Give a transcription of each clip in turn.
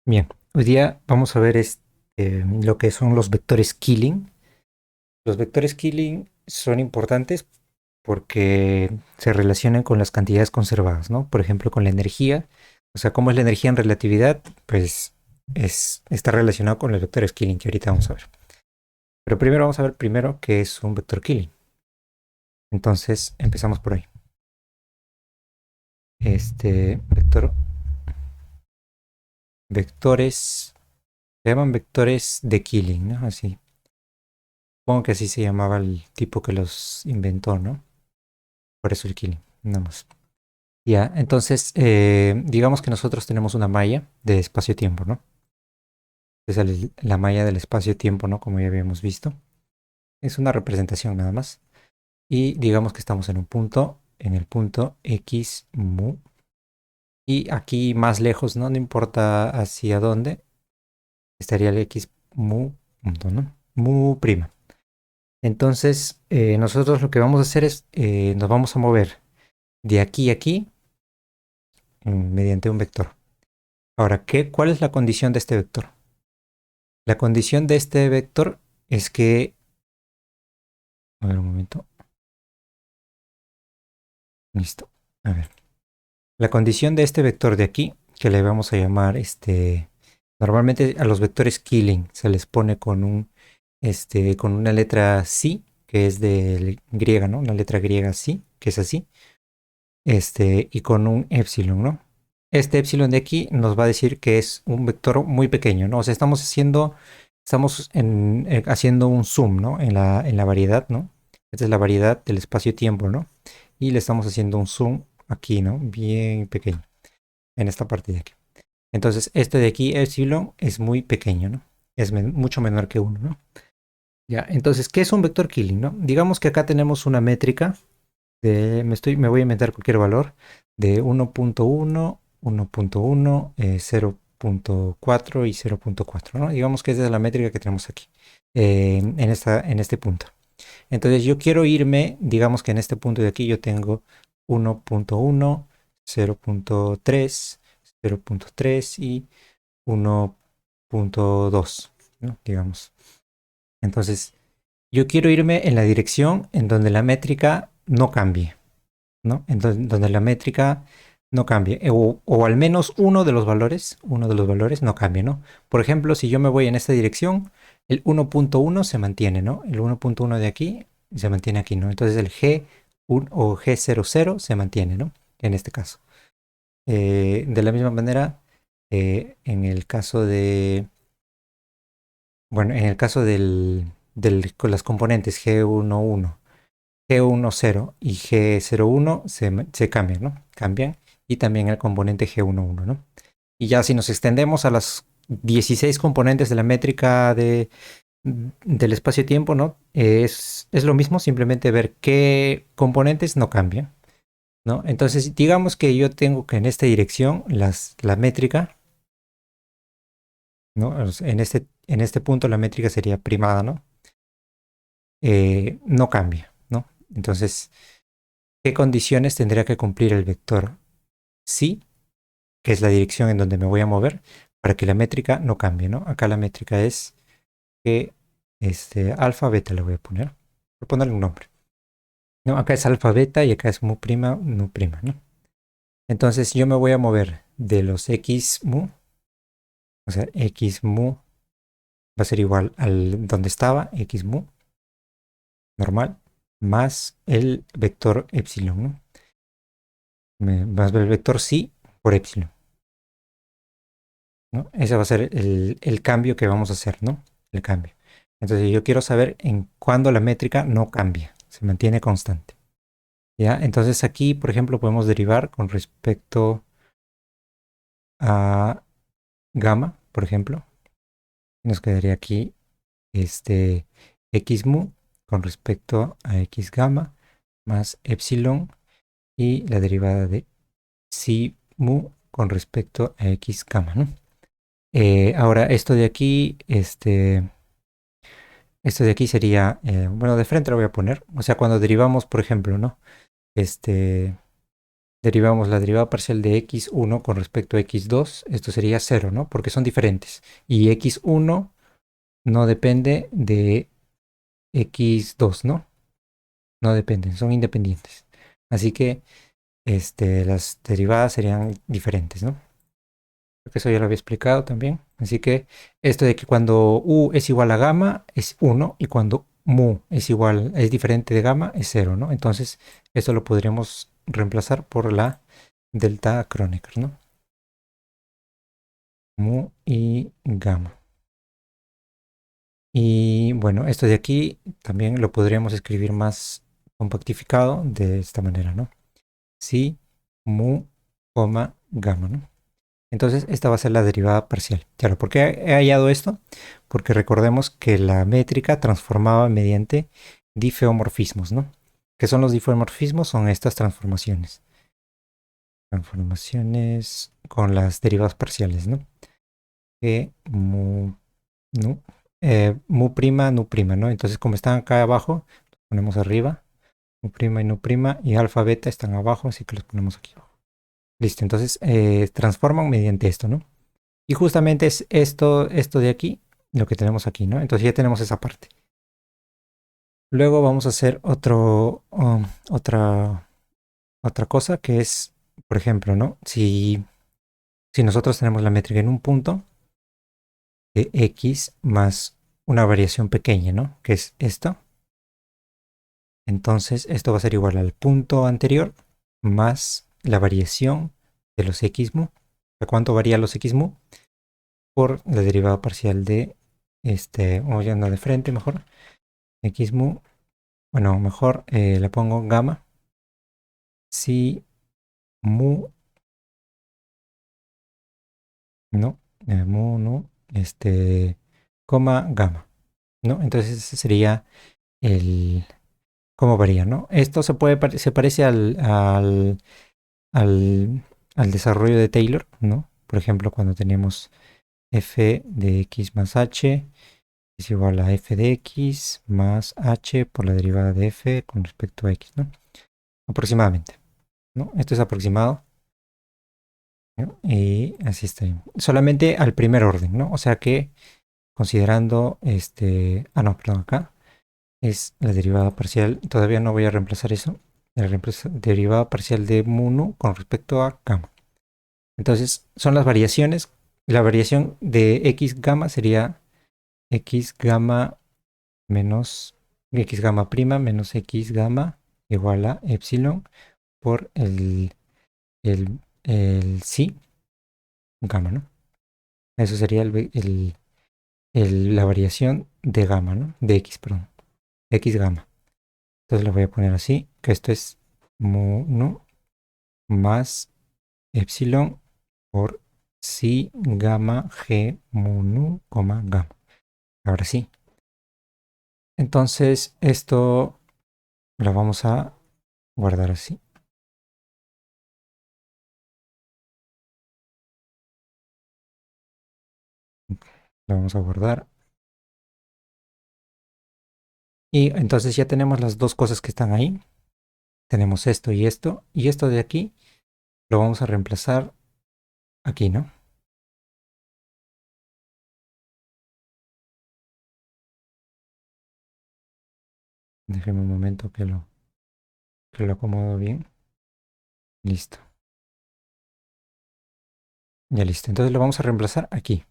Bien, hoy día vamos a ver lo que son los vectores Killing. Los vectores Killing son importantes porque se relacionan con las cantidades conservadas, ¿no? Por ejemplo, con la energía. O sea, ¿cómo es la energía en relatividad? Pues está relacionado con los vectores Killing, que ahorita vamos a ver. Pero primero vamos a ver primero qué es un vector Killing. Entonces, empezamos por ahí. Vectores, se llaman vectores de Killing, ¿no? Así. Supongo que así se llamaba el tipo que los inventó, ¿no? Por eso el Killing, nada más. Ya, entonces, digamos que nosotros tenemos una malla de espacio-tiempo, ¿no? Es la malla del espacio-tiempo, ¿no? Como ya habíamos visto. Es una representación nada más. Y digamos que estamos en un punto, en el punto X mu. Y aquí más lejos, ¿no? No importa hacia dónde, estaría el X mu punto, ¿no? Mu prima. Entonces, nosotros lo que vamos a hacer es, nos vamos a mover de aquí a aquí mediante un vector. Ahora, ¿cuál es la condición de este vector? La condición de este vector es que, a ver un momento, listo. A ver, la condición de este vector de aquí, que le vamos a llamar normalmente a los vectores Killing se les pone con una letra psi, que es de griega, ¿no? Una letra griega psi, que es así, y con un epsilon, ¿no? Este epsilon de aquí nos va a decir que es un vector muy pequeño, ¿no? O sea, haciendo un zoom, ¿no? En la variedad, ¿no? Esta es la variedad del espacio-tiempo, ¿no? Y le estamos haciendo un zoom aquí, ¿no? Bien pequeño, en esta parte de aquí. Entonces, este de aquí, epsilon, es muy pequeño, ¿no? Es mucho menor que uno, ¿no? Ya, entonces, ¿qué es un vector Killing, no? Digamos que acá tenemos una métrica me voy a inventar cualquier valor de 1.1, 1.1, 0.4 y 0.4, ¿no? Digamos que esa es la métrica que tenemos aquí, en este punto. Entonces yo quiero irme, digamos que en este punto de aquí yo tengo 1.1, 0.3, 0.3 y 1.2, ¿no? Digamos. Entonces yo quiero irme en la dirección en donde la métrica no cambie. ¿No? Entonces, donde la métrica no cambie, o al menos uno de los valores no cambie, ¿no? Por ejemplo, si yo me voy en esta dirección, el 1.1 se mantiene, ¿no? El 1.1 de aquí se mantiene aquí, ¿no? Entonces el G1 o G00 se mantiene, ¿no? En este caso. De la misma manera, en el caso en el caso con las componentes G11, G10 y G01 se cambian, ¿no? Cambian. Y también el componente G11, ¿no? Y ya si nos extendemos a las 16 componentes de la métrica del espacio-tiempo, ¿no? Es lo mismo, simplemente ver qué componentes no cambian, ¿no? Entonces, digamos que yo tengo que en esta dirección la métrica, ¿no? O sea, en este punto la métrica sería primada, ¿no? No cambia, ¿no? Entonces, ¿qué condiciones tendría que cumplir el vector sí, que es la dirección en donde me voy a mover, para que la métrica no cambie, ¿no? Acá la métrica es que alfa, beta le voy a poner. Voy a ponerle un nombre. No, acá es alfa, beta y acá es mu prima, nu prima, ¿no? Entonces yo me voy a mover de los x mu, o sea, x mu va a ser igual al donde estaba, x mu, normal, más el vector epsilon, ¿no? Más el vector sí por epsilon, ¿no? Ese va a ser el cambio que vamos a hacer, ¿no? El cambio. Entonces yo quiero saber en cuándo la métrica no cambia, se mantiene constante. ¿Ya? Entonces aquí, por ejemplo, podemos derivar con respecto a gamma, por ejemplo. Nos quedaría aquí x mu con respecto a x gamma más epsilon y la derivada de psi mu con respecto a x gamma, ¿no? Ahora, esto de aquí sería, bueno, de frente lo voy a poner. O sea, cuando derivamos, por ejemplo, ¿no? Este, derivamos la derivada parcial de x1 con respecto a x2, esto sería 0, ¿no? Porque son diferentes. Y x1 no depende de x2, ¿no? No dependen, son independientes. Así que las derivadas serían diferentes, ¿no? Creo que eso ya lo había explicado también. Así que esto de que cuando u es igual a gamma es 1 y cuando mu es diferente de gamma es 0, ¿no? Entonces esto lo podríamos reemplazar por la delta Kronecker, ¿no? Mu y gamma. Y bueno, esto de aquí también lo podríamos escribir más compactificado de esta manera, ¿no? Si mu, gamma, ¿no? Entonces, esta va a ser la derivada parcial. Claro, ¿por qué he hallado esto? Porque recordemos que la métrica transformaba mediante difeomorfismos, ¿no? ¿Qué son los difeomorfismos? Son estas transformaciones. Transformaciones con las derivadas parciales, ¿no? Que mu, nu, mu prima, nu prima, ¿no? Entonces, como están acá abajo, los ponemos arriba. Nu prima y nu prima. Y alfa, beta están abajo, así que los ponemos aquí abajo. Listo, entonces transforman mediante esto, ¿no? Y justamente es esto de aquí, lo que tenemos aquí, ¿no? Entonces ya tenemos esa parte. Luego vamos a hacer otra cosa que es, por ejemplo, ¿no? Si nosotros tenemos la métrica en un punto de x más una variación pequeña, ¿no? Que es esto. Entonces esto va a ser igual al punto anterior más la variación de los x mu. ¿A cuánto varía los x mu? Por la derivada parcial de o ya no de frente mejor, x mu, bueno, mejor le pongo gamma, si mu, no, mu, no, coma, gamma, ¿no? Entonces ese sería el, cómo varía, ¿no? Esto se parece al, al desarrollo de Taylor, ¿no? Por ejemplo, cuando teníamos f de x más h es igual a f de x más h por la derivada de f con respecto a x, ¿no? Aproximadamente, ¿no? Esto es aproximado, ¿no? Y así está. Solamente al primer orden, ¿no? O sea que considerando no, perdón, acá es la derivada parcial. Todavía no voy a reemplazar eso. La derivada parcial de mu con respecto a gamma. Entonces, son las variaciones. La variación de x gamma sería x gamma menos x gamma prima menos x gamma igual a epsilon por el psi gamma, ¿no? Eso sería la variación de gamma, ¿no? De x, perdón. X gamma. Entonces lo voy a poner así, que esto es mu nu más epsilon por psi gamma g mu nu, gamma. Ahora sí. Entonces esto lo vamos a guardar así. Lo vamos a guardar. Y entonces ya tenemos las dos cosas que están ahí. Tenemos esto y esto. Y esto de aquí lo vamos a reemplazar aquí, ¿no? Déjeme un momento que lo acomodo bien. Listo. Ya listo. Entonces lo vamos a reemplazar aquí.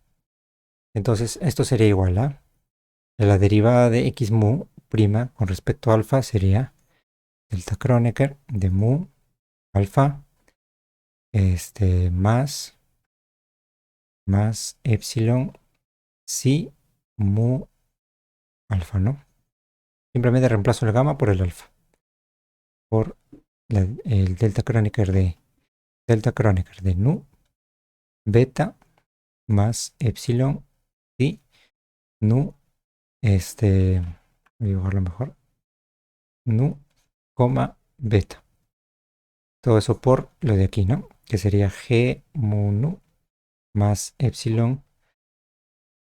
Entonces esto sería igual a la derivada de x mu prima con respecto a alfa sería delta Kronecker de mu alfa más epsilon si mu alfa, ¿no? Simplemente reemplazo el gamma por el alfa. Por el delta Kronecker de nu beta más epsilon si nu, voy a dibujarlo mejor, nu, beta. Todo eso por lo de aquí, ¿no? Que sería g mu nu más epsilon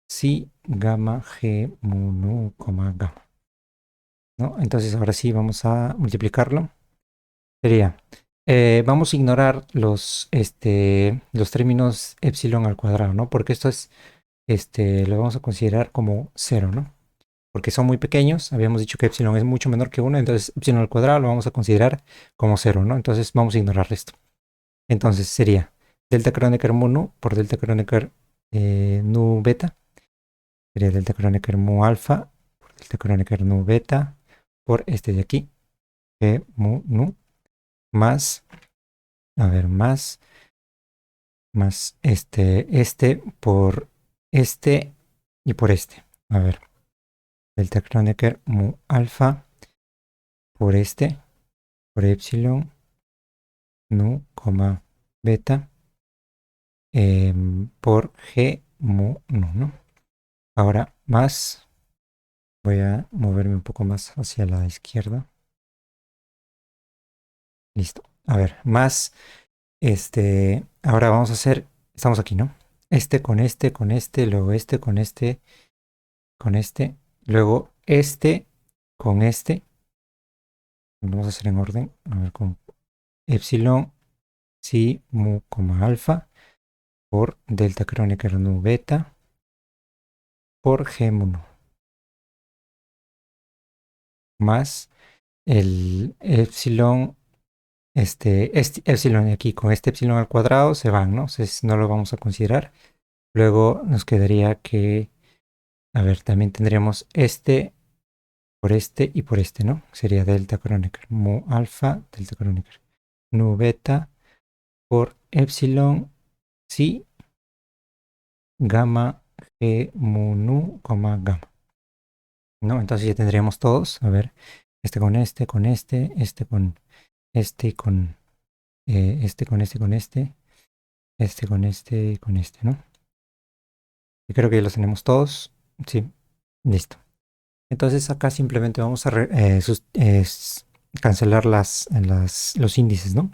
si gamma g mu nu, gamma, ¿no? Entonces ahora sí vamos a multiplicarlo. Sería Vamos a ignorar los términos epsilon al cuadrado, ¿no? Porque esto es, lo vamos a considerar como cero, ¿no? Porque son muy pequeños, habíamos dicho que epsilon es mucho menor que 1, entonces epsilon al cuadrado lo vamos a considerar como cero, ¿no? Entonces vamos a ignorar esto. Entonces sería delta Kronecker mu nu por delta Kronecker nu beta. Sería delta Kronecker mu alfa por delta Kronecker nu beta por este de aquí, que mu nu, más, a ver, más este por este y por este. A ver, delta Kronecker mu alfa por este, por epsilon nu, beta, por g mu nu, ¿no? Ahora más, voy a moverme un poco más hacia la izquierda. Listo. A ver, más, ahora vamos a hacer, estamos aquí, ¿no? Este con este, con este, luego este con este, con este, luego este con este. Lo vamos a hacer en orden. A ver, con epsilon, si, mu, alfa, por delta Kronecker nu beta, por g mu nu, más el epsilon, este epsilon de aquí con este epsilon al cuadrado se van, ¿no? Entonces no lo vamos a considerar. Luego nos quedaría que, a ver, también tendríamos este por este y por este, ¿no? Sería delta Kronecker mu alfa, delta Kronecker nu beta, por epsilon, si, gamma, g mu nu, gamma. ¿No? Entonces ya tendríamos todos, a ver, este con este, con este, este con este y con este con este con este con este y con este, ¿no? Y creo que ya los tenemos todos. Sí, listo. Entonces acá simplemente vamos a cancelar los índices, ¿no?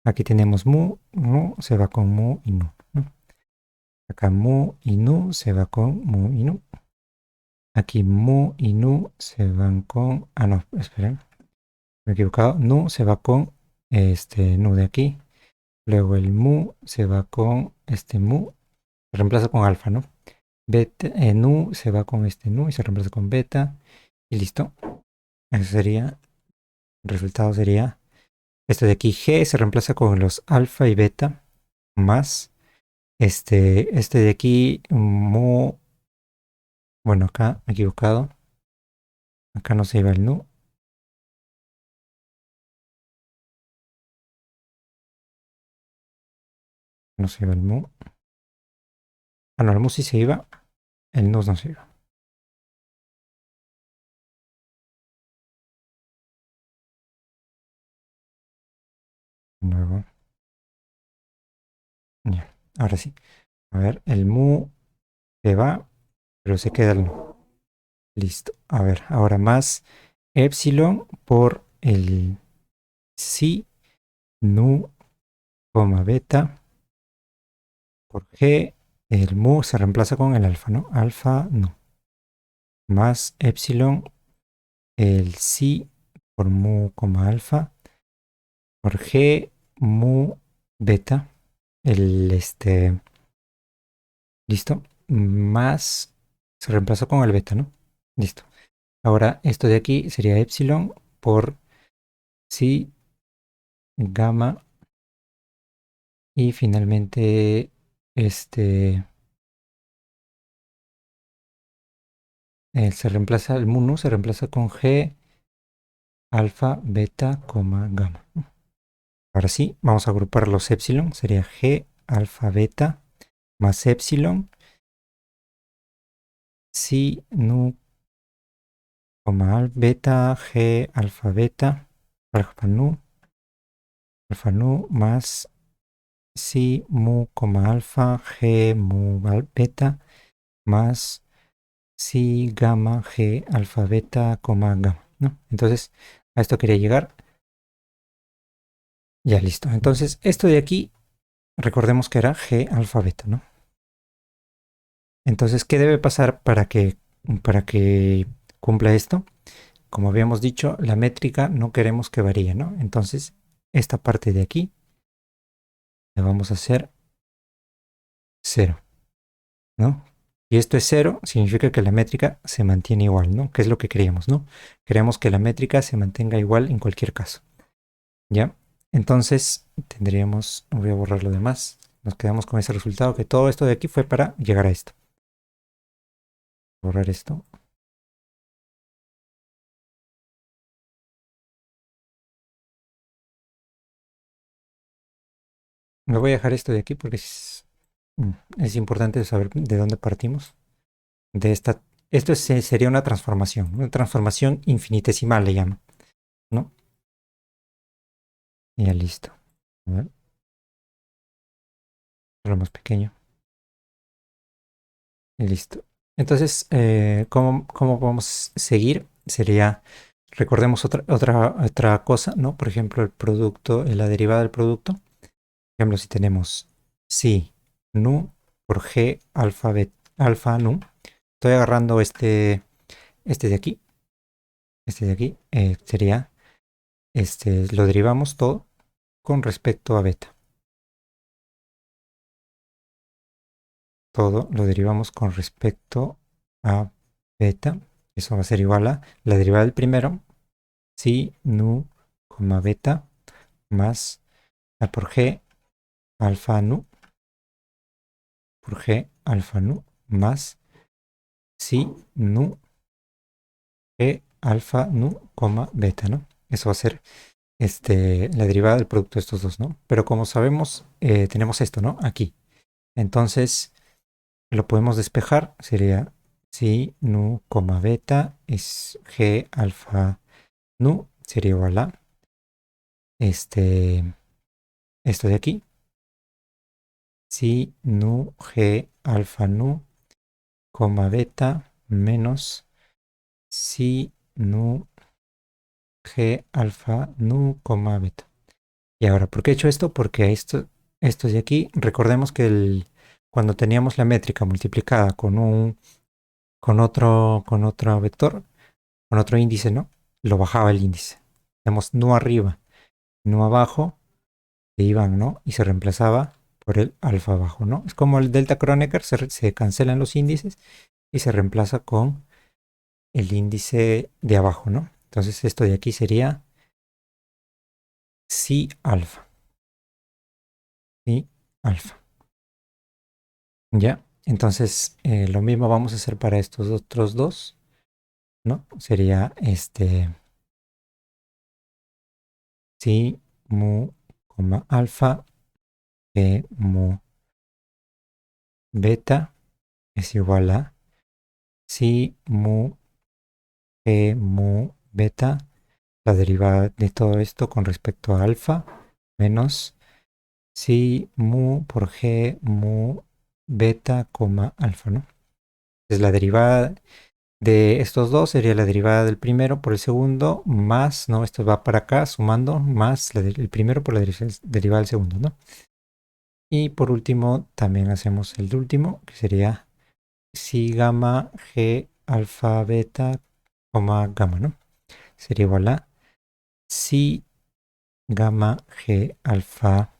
Aquí tenemos mu, nu, se va con mu y nu, ¿no? Acá mu y nu se va con mu y nu. Aquí mu y nu se van con... Ah, no, esperen. Me he equivocado. Nu se va con este nu de aquí. Luego el mu se va con este mu. Se reemplaza con alfa, ¿no? Beta, nu se va con este nu y se reemplaza con beta. Y listo. Eso sería... El resultado sería... Este de aquí G se reemplaza con los alfa y beta. Más este de aquí mu... Bueno, acá me he equivocado. Acá no se iba el nu. No se iba el mu. Ah, no, el mu sí se iba. El nu no se iba. Luego, ya. Ahora sí. A ver, el mu se va, pero se queda el nu. Listo. A ver, ahora más epsilon por el si, nu, beta, por g. El mu se reemplaza con el alfa, ¿no? Alfa, nu. Más epsilon, el si por mu, alfa, por g, mu, beta. Listo. Más se reemplaza con el beta, ¿no? Listo. Ahora esto de aquí sería epsilon por si, gamma y finalmente se reemplaza el mu nu se reemplaza con g alfa, beta, gamma. Ahora sí, vamos a agrupar los epsilon. Sería g alfa, beta más epsilon si nu, beta, g alfa, beta, alfa nu más si mu, alfa, g mu beta más si gamma, g alfa, beta, gamma, ¿no? Entonces, a esto quería llegar. Ya listo. Entonces, esto de aquí, recordemos que era g alfa, beta, ¿no? Entonces, ¿qué debe pasar para que cumpla esto? Como habíamos dicho, la métrica no queremos que varíe, ¿no? Entonces, esta parte de aquí la vamos a hacer 0, ¿no? Y esto es 0, significa que la métrica se mantiene igual, ¿no? Que es lo que queríamos, ¿no? Queremos que la métrica se mantenga igual en cualquier caso, ¿ya? Entonces tendríamos, voy a borrar lo demás, nos quedamos con ese resultado, que todo esto de aquí fue para llegar a esto. Borrar esto. Me voy a dejar esto de aquí porque es importante saber de dónde partimos. De esta, sería una transformación infinitesimal le llamo, ¿no? Y ya listo. A ver, lo más pequeño. Y listo. Entonces, ¿cómo podemos seguir? Sería, recordemos otra cosa, ¿no? Por ejemplo, el producto, la derivada del producto. Por ejemplo, si tenemos si nu por g alfa nu, estoy agarrando este de aquí, sería, lo derivamos todo con respecto a beta. Todo lo derivamos con respecto a beta. Eso va a ser igual a la derivada del primero, si nu, beta, más a por g alfa nu, por g alfa nu, más si nu, g alfa nu, beta, ¿no? Eso va a ser la derivada del producto de estos dos, ¿no? Pero como sabemos, tenemos esto, ¿no? Aquí. Entonces, lo podemos despejar. Sería si nu, beta es g alfa nu. Sería igual a esto de aquí. Si nu, g alfa nu, beta menos si nu, g alfa nu, beta. Y ahora, ¿por qué he hecho esto? Porque esto de aquí, recordemos que cuando teníamos la métrica multiplicada con otro vector, con otro índice, ¿no? Lo bajaba el índice. Tenemos nu arriba, nu abajo, se iban, ¿no? Y se reemplazaba por el alfa abajo, ¿no? Es como el delta Kronecker, se cancelan los índices y se reemplaza con el índice de abajo, ¿no? Entonces esto de aquí sería si alfa, si alfa. ¿Ya? Entonces lo mismo vamos a hacer para estos otros dos, ¿no? Sería si mu, alfa, mu beta es igual a si mu, mu beta, la derivada de todo esto con respecto a alfa, menos si mu por g mu beta, alfa, ¿no? Es la derivada de estos dos, sería la derivada del primero por el segundo, más, ¿no? Esto va para acá, sumando, más el primero por la derivada del segundo, ¿no? Y por último, también hacemos el último, que sería si gamma g alfa beta, gamma, ¿no? Sería igual a si gamma g alfa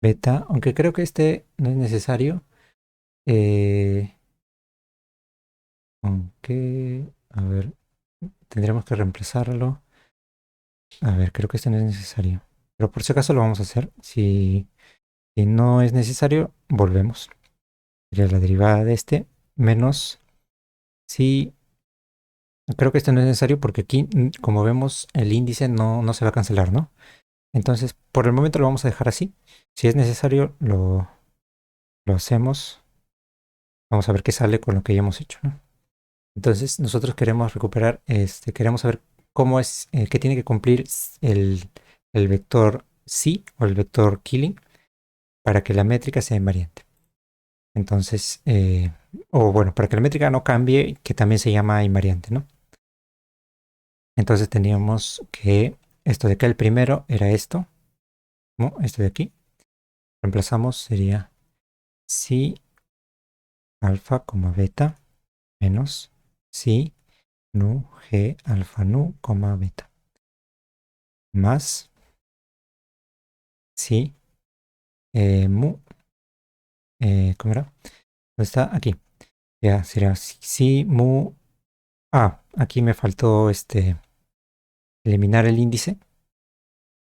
beta, aunque creo que este no es necesario, eh, aunque, a ver, tendremos que reemplazarlo. A ver, creo que este no es necesario, pero por si acaso lo vamos a hacer. Si no es necesario, volvemos. Sería la derivada de este menos si. Creo que este no es necesario porque aquí, como vemos, el índice no se va a cancelar, ¿no? Entonces, por el momento lo vamos a dejar así. Si es necesario, lo hacemos. Vamos a ver qué sale con lo que ya hemos hecho, ¿no? Entonces, nosotros queremos recuperar, queremos saber cómo es, qué tiene que cumplir el vector sí o el vector killing para que la métrica sea invariante. Entonces, o bueno, para que la métrica no cambie, que también se llama invariante, ¿no? Entonces teníamos que esto de acá, el primero era esto, ¿no? Esto de aquí. Reemplazamos, sería si alfa, beta, menos si nu, g, alfa nu, beta. Más si mu, ¿cómo era? ¿Dónde está? Aquí. Ya, sería si mu. Ah, aquí me faltó eliminar el índice.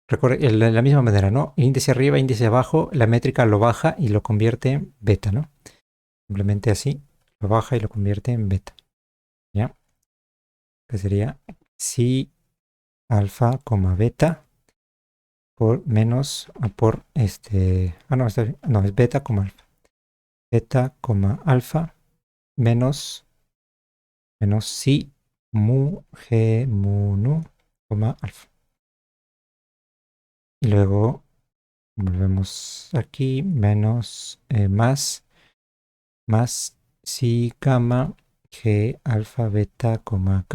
Recuerda, de la misma manera, ¿no? Índice arriba, índice abajo, la métrica lo baja y lo convierte en beta, ¿no? Simplemente así, lo baja y lo convierte en beta. ¿Ya? Que sería si alfa, beta por menos por no, está bien. No, es beta, alfa. Beta, alfa menos si mu g mu nu, alfa. Y luego volvemos aquí, menos más si gamma g alfa beta, gamma.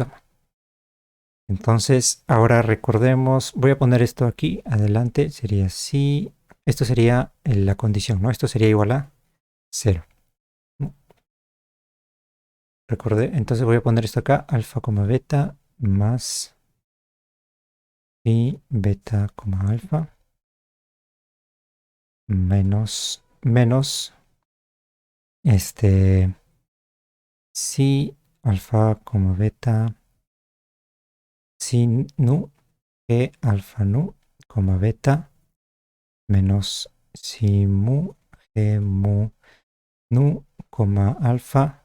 Entonces, ahora recordemos, voy a poner esto aquí, adelante, sería si, esto sería la condición, ¿no? Esto sería igual a 0. ¿No? Recordé, entonces voy a poner esto acá, alfa, beta, más si beta, alfa, menos, si alfa, beta, si nu, g alfa nu, beta, menos si mu, g mu nu, alfa.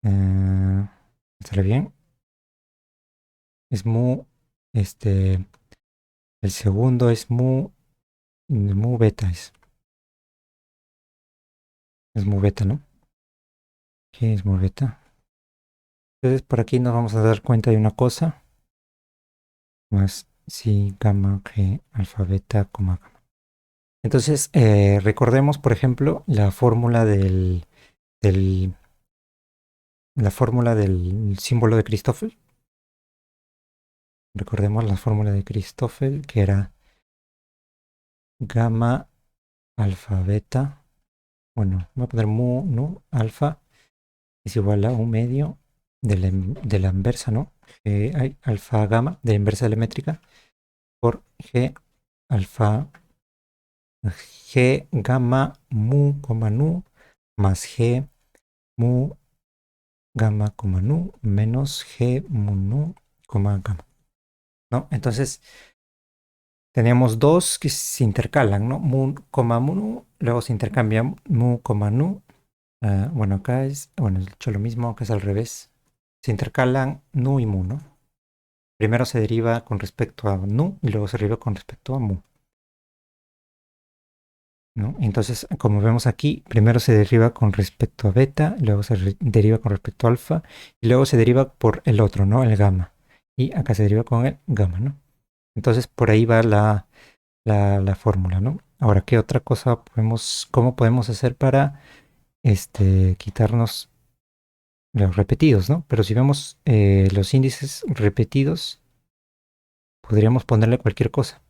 ¿Sale bien? Es mu, el segundo es mu beta, es mu beta, ¿no? ¿Qué es mu beta? Entonces por aquí nos vamos a dar cuenta de una cosa, más si gamma, g, alfa, beta, gamma. Entonces recordemos, por ejemplo, del, la fórmula del símbolo de Christoffel. Recordemos la fórmula de Christoffel, que era gamma, alfa, beta. Bueno, voy a poner mu, nu, alfa es igual a un medio de la inversa, ¿no? Hay alfa gamma de la inversa de la métrica por G alfa G gamma mu, nu más G mu gamma, nu menos G mu nu, gamma, ¿no? Entonces teníamos dos que se intercalan, ¿no? Mu, mu nu, luego se intercambian mu, nu. Bueno, acá es, bueno, he hecho lo mismo, acá es al revés. Se intercalan nu y mu, ¿no? Primero se deriva con respecto a nu y luego se deriva con respecto a mu, ¿no? Entonces, como vemos aquí, primero se deriva con respecto a beta, luego se deriva con respecto a alfa y luego se deriva por el otro, ¿no? El gamma. Y acá se deriva con el gamma, ¿no? Entonces, por ahí va la fórmula, ¿no? Ahora, ¿qué otra cosa cómo podemos hacer para quitarnos los repetidos, ¿no? Pero si vemos los índices repetidos, podríamos ponerle cualquier cosa.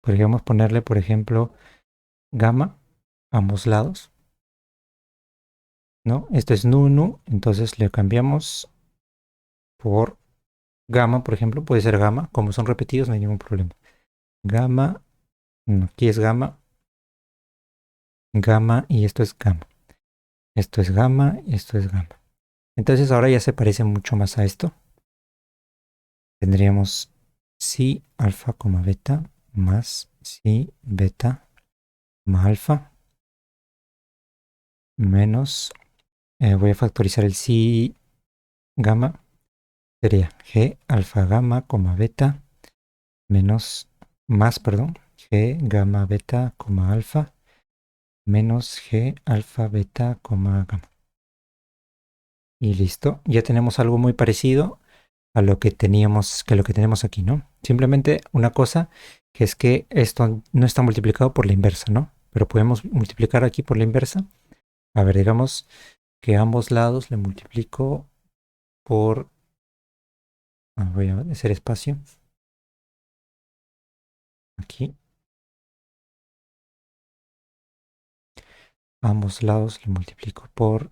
Podríamos ponerle, por ejemplo, gamma a ambos lados, ¿no? Esto es nu, nu, entonces le cambiamos por gamma, por ejemplo, puede ser gamma, como son repetidos no hay ningún problema. Gamma, aquí es gamma, gamma y esto es gamma. Esto es gamma y esto es gamma. Entonces ahora ya se parece mucho más a esto. Tendríamos si alfa, beta más si beta, alfa menos, voy a factorizar el si gamma, sería g alfa gamma, beta menos, más, perdón, g gamma beta, alfa menos g alfa beta, gamma. Y listo, ya tenemos algo muy parecido a lo que lo que tenemos aquí, ¿no? Simplemente una cosa que es que esto no está multiplicado por la inversa, ¿no? Pero podemos multiplicar aquí por la inversa. A ver, digamos que a ambos lados le multiplico por... voy a hacer espacio. Aquí. A ambos lados le multiplico por...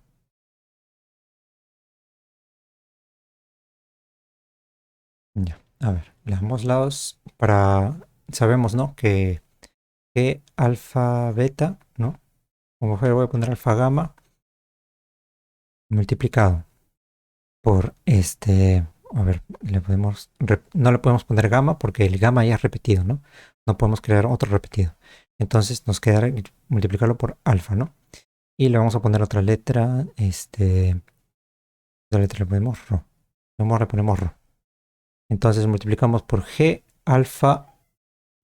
Ya. a ver, de ambos lados, sabemos, ¿no? Que alfa beta, ¿no? Como fuera voy a poner alfa gamma multiplicado por a ver, no le podemos poner gamma porque el gamma ya es repetido, ¿no? No podemos crear otro repetido. Entonces nos quedará multiplicarlo por alfa, ¿no? Y le vamos a poner otra letra, otra letra le ponemos rho. Le ponemos rho. Entonces multiplicamos por G alfa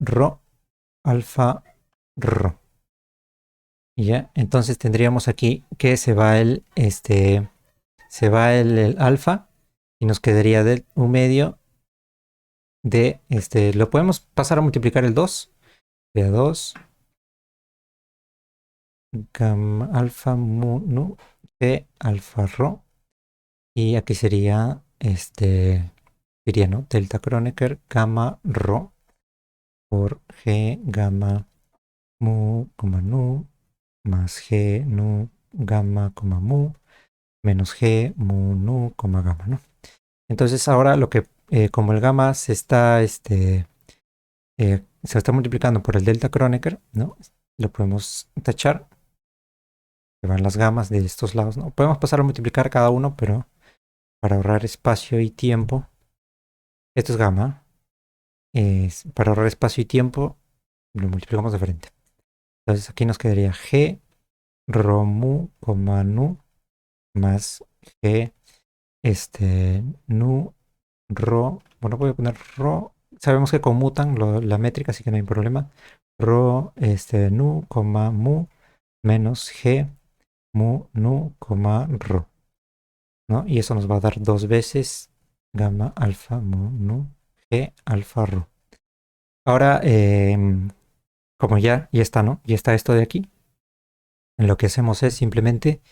rho alfa rho. Y ya, entonces tendríamos aquí que se va el alfa y nos quedaría del un medio de lo podemos pasar a multiplicar el 2 de 2 gamma alfa mu nu de alfa rho y aquí sería, ¿no? Delta Kronecker gamma rho por G gamma mu, nu más G nu gamma, mu menos G mu nu, gamma, ¿no? Entonces ahora como el gamma se está multiplicando por el delta Kronecker, ¿no? Lo podemos tachar, que van las gamas de estos lados, ¿no? Podemos pasar a multiplicar cada uno, pero para ahorrar espacio y tiempo, esto es gamma, para ahorrar espacio y tiempo, lo multiplicamos de frente. Entonces aquí nos quedaría G rho mu, nu más G nu rho, bueno, voy a poner rho, sabemos que conmutan la métrica, así que no hay problema. Rho nu, mu menos G mu nu, rho, ¿no? Y eso nos va a dar dos veces gamma alfa mu nu G alfa rho. Ahora, como ya está, ¿no? Ya está esto de aquí. Lo que hacemos es simplemente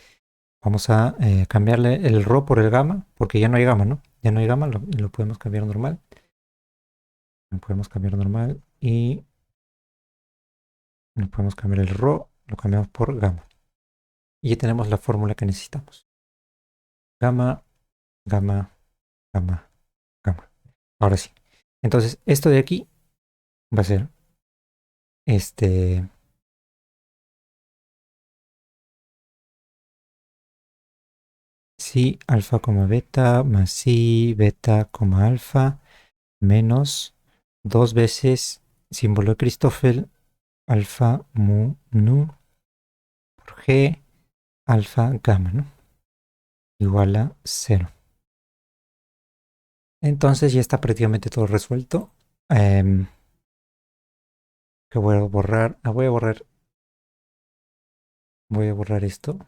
vamos a cambiarle el rho por el gamma, porque ya no hay gamma, ¿no? Ya no hay gamma, lo podemos cambiar normal. Lo podemos cambiar normal y lo podemos cambiar el rho, lo cambiamos por gamma. Y ya tenemos la fórmula que necesitamos. Gamma, gamma, gamma, gamma. Ahora sí. Entonces, esto de aquí va a ser si alfa, beta más si beta, alfa menos dos veces símbolo de Christoffel alfa mu nu por G alfa gamma, ¿no? Igual a 0. Entonces ya está prácticamente todo resuelto. Que voy a borrar. Voy a borrar esto.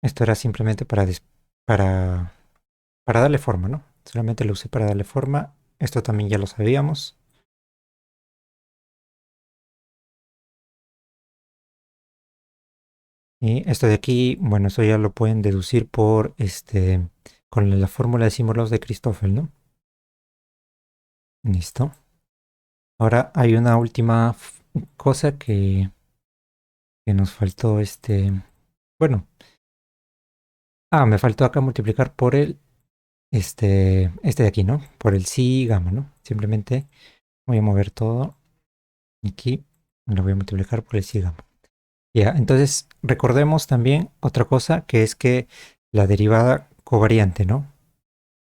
Esto era simplemente para, para darle forma, ¿no? Solamente lo usé para darle forma. Esto también ya lo sabíamos. Y esto de aquí, bueno, eso ya lo pueden deducir con la fórmula de símbolos de Christoffel, ¿no? Listo. Ahora hay una última cosa que nos faltó, bueno. Me faltó acá multiplicar por este de aquí, ¿no? Por el si gamma, ¿no? Simplemente voy a mover todo aquí. Lo voy a multiplicar por el si gamma. Ya, entonces recordemos también otra cosa que es que la derivada covariante, ¿no?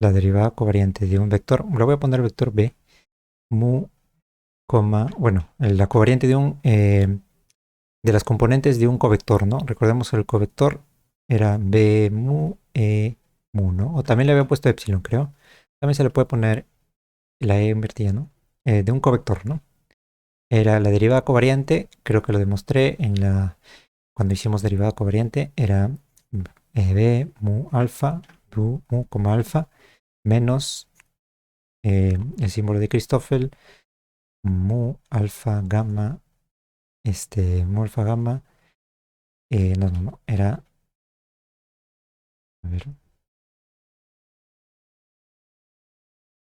La derivada covariante de un vector, lo voy a poner vector b, mu, bueno, la covariante de las componentes de un covector, ¿no? Recordemos que el covector era b mu, mu, ¿no? O también le había puesto epsilon, creo. También se le puede poner la e invertida, ¿no? De un covector, ¿no? Era la derivada covariante, creo que lo demostré cuando hicimos derivada covariante, era b mu alfa, mu como alfa, menos el símbolo de Christoffel, mu alfa gamma, mu alfa gamma, no, era, a ver,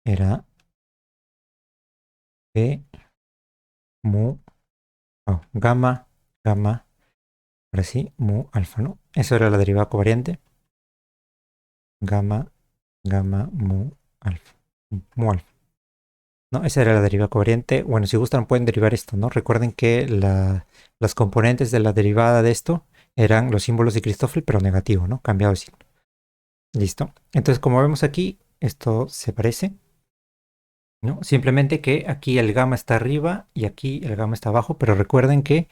era b mu, gamma, gamma, ahora sí, mu alfa, ¿no? Eso era la derivada covariante, gamma, gamma, mu alfa. Mu alfa. ¿No? Esa era la derivada covariante. Bueno, si gustan pueden derivar esto, ¿no? Recuerden que las componentes de la derivada de esto eran los símbolos de Christoffel, pero negativo, ¿no? Cambiado de signo. Listo. Entonces, como vemos aquí, esto se parece, ¿no? Simplemente que aquí el gamma está arriba y aquí el gamma está abajo, pero recuerden que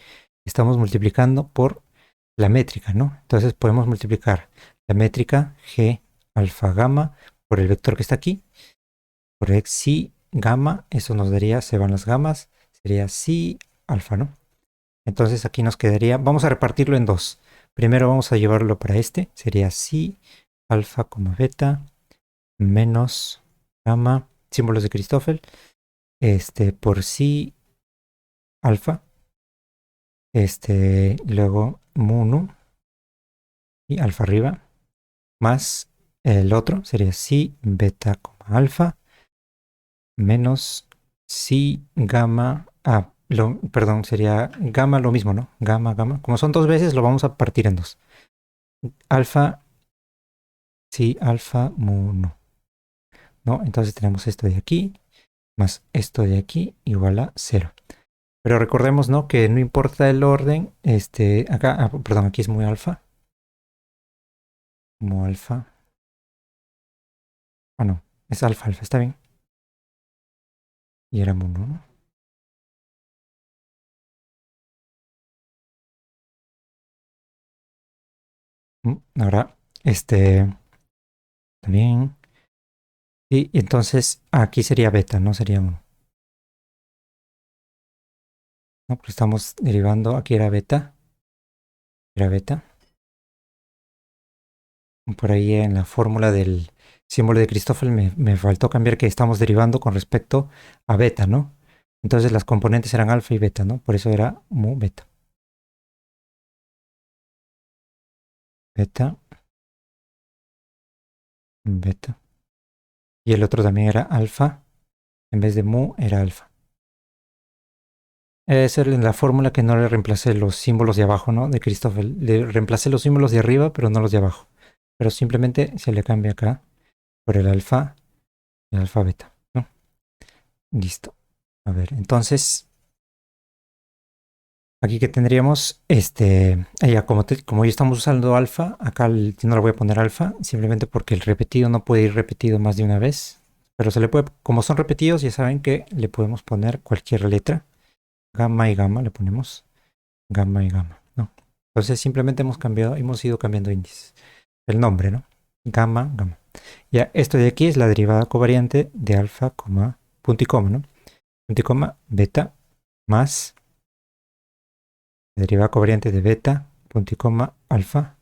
estamos multiplicando por la métrica, ¿no? Entonces podemos multiplicar la métrica G alfa gamma por el vector que está aquí, por xi gamma, eso nos daría, se van las gamas, sería si alfa, ¿no? Entonces aquí nos quedaría, vamos a repartirlo en dos. Primero vamos a llevarlo para este, sería si alfa, beta, menos gamma, símbolos de Christoffel, por si alfa, luego mu nu y alfa arriba, más el otro sería si beta, alfa, menos si gamma, perdón, sería gamma lo mismo, ¿no? Gamma, gamma. Como son dos veces, lo vamos a partir en dos. Alfa, si alfa, mu nu, ¿no? Entonces tenemos esto de aquí, más esto de aquí, igual a cero. Pero recordemos, ¿no? Que no importa el orden, acá, perdón, aquí es mu alfa, no, es alfa, alfa, está bien. Y era mu nu, ¿no? Ahora, también. Y entonces aquí sería beta, no sería mu. ¿No? Porque estamos derivando, aquí era beta. Por ahí en la fórmula del símbolo de Christoffel me faltó cambiar que estamos derivando con respecto a beta, ¿no? Entonces las componentes eran alfa y beta, ¿no? Por eso era mu beta. Beta, beta. Y el otro también era alfa, en vez de mu era alfa. Esa es la fórmula que no le reemplacé los símbolos de abajo, ¿no? De Christoffel. Le reemplacé los símbolos de arriba, pero no los de abajo. Pero simplemente se le cambia acá por el alfa y el alfa beta, ¿no? Listo. A ver, entonces, aquí que tendríamos, ya como ya estamos usando alfa, acá no le voy a poner alfa, simplemente porque el repetido no puede ir repetido más de una vez. Pero se le puede, como son repetidos, ya saben que le podemos poner cualquier letra. Gamma y gamma le ponemos gamma y gamma, ¿no? Entonces simplemente hemos ido cambiando índices. El nombre, ¿no? Gamma, gamma. Ya, esto de aquí es la derivada covariante de alfa, punto y coma, ¿no? Punto y coma, beta, más la derivada covariante de beta, punto y coma, alfa,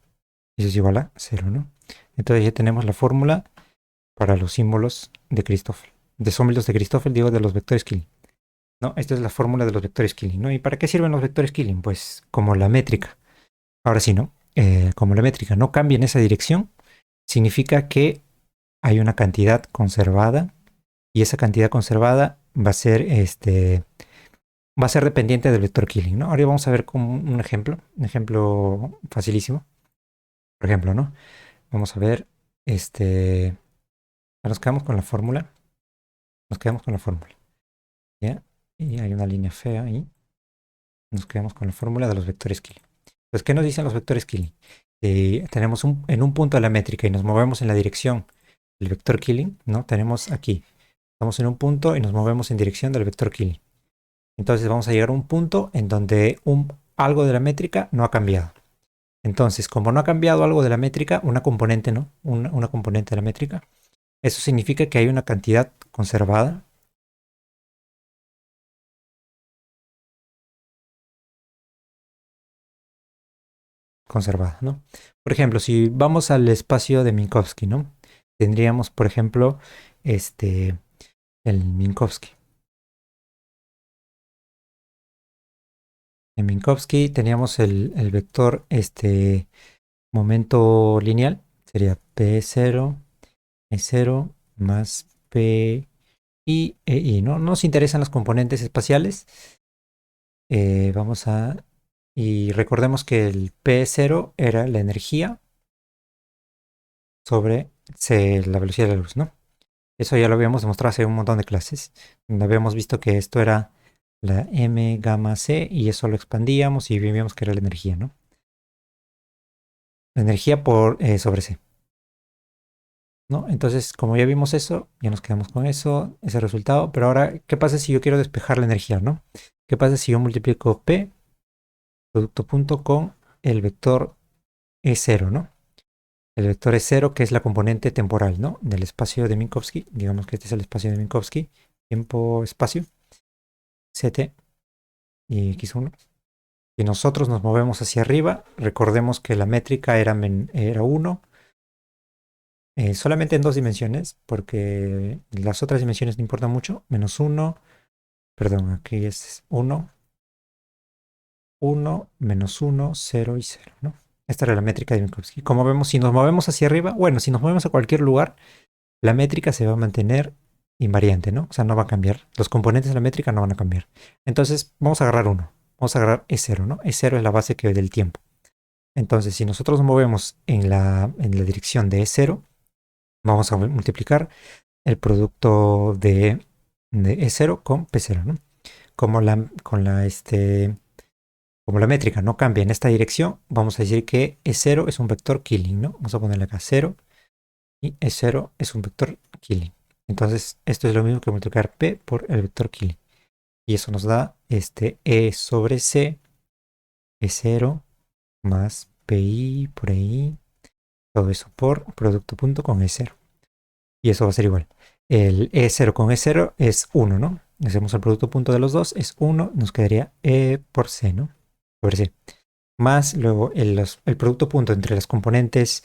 eso es igual a cero, ¿no? Entonces ya tenemos la fórmula para los símbolos de Christoffel. De símbolos de Christoffel, digo, de los vectores Killing. ¿No? Esta es la fórmula de los vectores Killing, ¿no? ¿Y para qué sirven los vectores Killing? Pues como la métrica. Ahora sí, ¿no? Como la métrica no cambia en esa dirección, significa que hay una cantidad conservada y esa cantidad conservada va a ser dependiente del vector Killing, ¿no? Ahora vamos a ver como un ejemplo facilísimo. Por ejemplo, ¿no? Vamos a ver, nos quedamos con la fórmula, ¿ya? Y hay una línea fea ahí, nos quedamos con la fórmula de los vectores Killing. Pues, ¿qué nos dicen los vectores Killing? Tenemos en un punto de la métrica y nos movemos en la dirección del vector Killing, ¿no? Tenemos aquí, estamos en un punto y nos movemos en dirección del vector Killing. Entonces vamos a llegar a un punto en donde algo de la métrica no ha cambiado. Entonces, como no ha cambiado algo de la métrica, una componente, ¿no? Una componente de la métrica, eso significa que hay una cantidad conservada, ¿no? Por ejemplo, si vamos al espacio de Minkowski, ¿no? Tendríamos, por ejemplo, el Minkowski. En Minkowski teníamos el vector, momento lineal, sería P0, E0 más P y EI, ¿no? Nos interesan los componentes espaciales. Vamos a... Y recordemos que el P0 era la energía sobre la velocidad de la luz, ¿no? Eso ya lo habíamos demostrado hace un montón de clases, donde habíamos visto que esto era la M gamma C y eso lo expandíamos y vimos que era la energía, ¿no? La energía por sobre C, ¿no? Entonces, como ya vimos eso, ya nos quedamos con eso, ese resultado. Pero ahora, ¿qué pasa si yo quiero despejar la energía, ¿no? ¿Qué pasa si yo multiplico P, producto punto, con el vector E0, ¿no? El vector E0, que es la componente temporal, ¿no? Del espacio de Minkowski. Digamos que este es el espacio de Minkowski. Tiempo, espacio, CT y X1. Si nosotros nos movemos hacia arriba, recordemos que la métrica era 1, solamente en dos dimensiones, porque las otras dimensiones no importan mucho. Menos 1, perdón, aquí es 1, 1, menos 1, 0 y 0, ¿no? Esta era la métrica de Minkowski. Como vemos, si nos movemos hacia arriba, bueno, si nos movemos a cualquier lugar, la métrica se va a mantener invariante, ¿no? O sea, no va a cambiar. Los componentes de la métrica no van a cambiar. Entonces, vamos a agarrar uno. Vamos a agarrar E0, ¿no? E0 es la base que del tiempo. Entonces, si nosotros nos movemos en la dirección de E0, vamos a multiplicar el producto de E0 con P0, ¿no? Como la métrica no cambia en esta dirección, vamos a decir que E0 es un vector Killing, ¿no? Vamos a ponerle acá 0 y E0 es un vector Killing. Entonces, esto es lo mismo que multiplicar P por el vector Killing. Y eso nos da E sobre C, E0 más PI por I, todo eso por producto punto con E0. Y eso va a ser igual. El E0 con E0 es 1, ¿no? Hacemos el producto punto de los dos, es 1, nos quedaría E por C, ¿no? Sobre C. Más luego el producto punto entre las componentes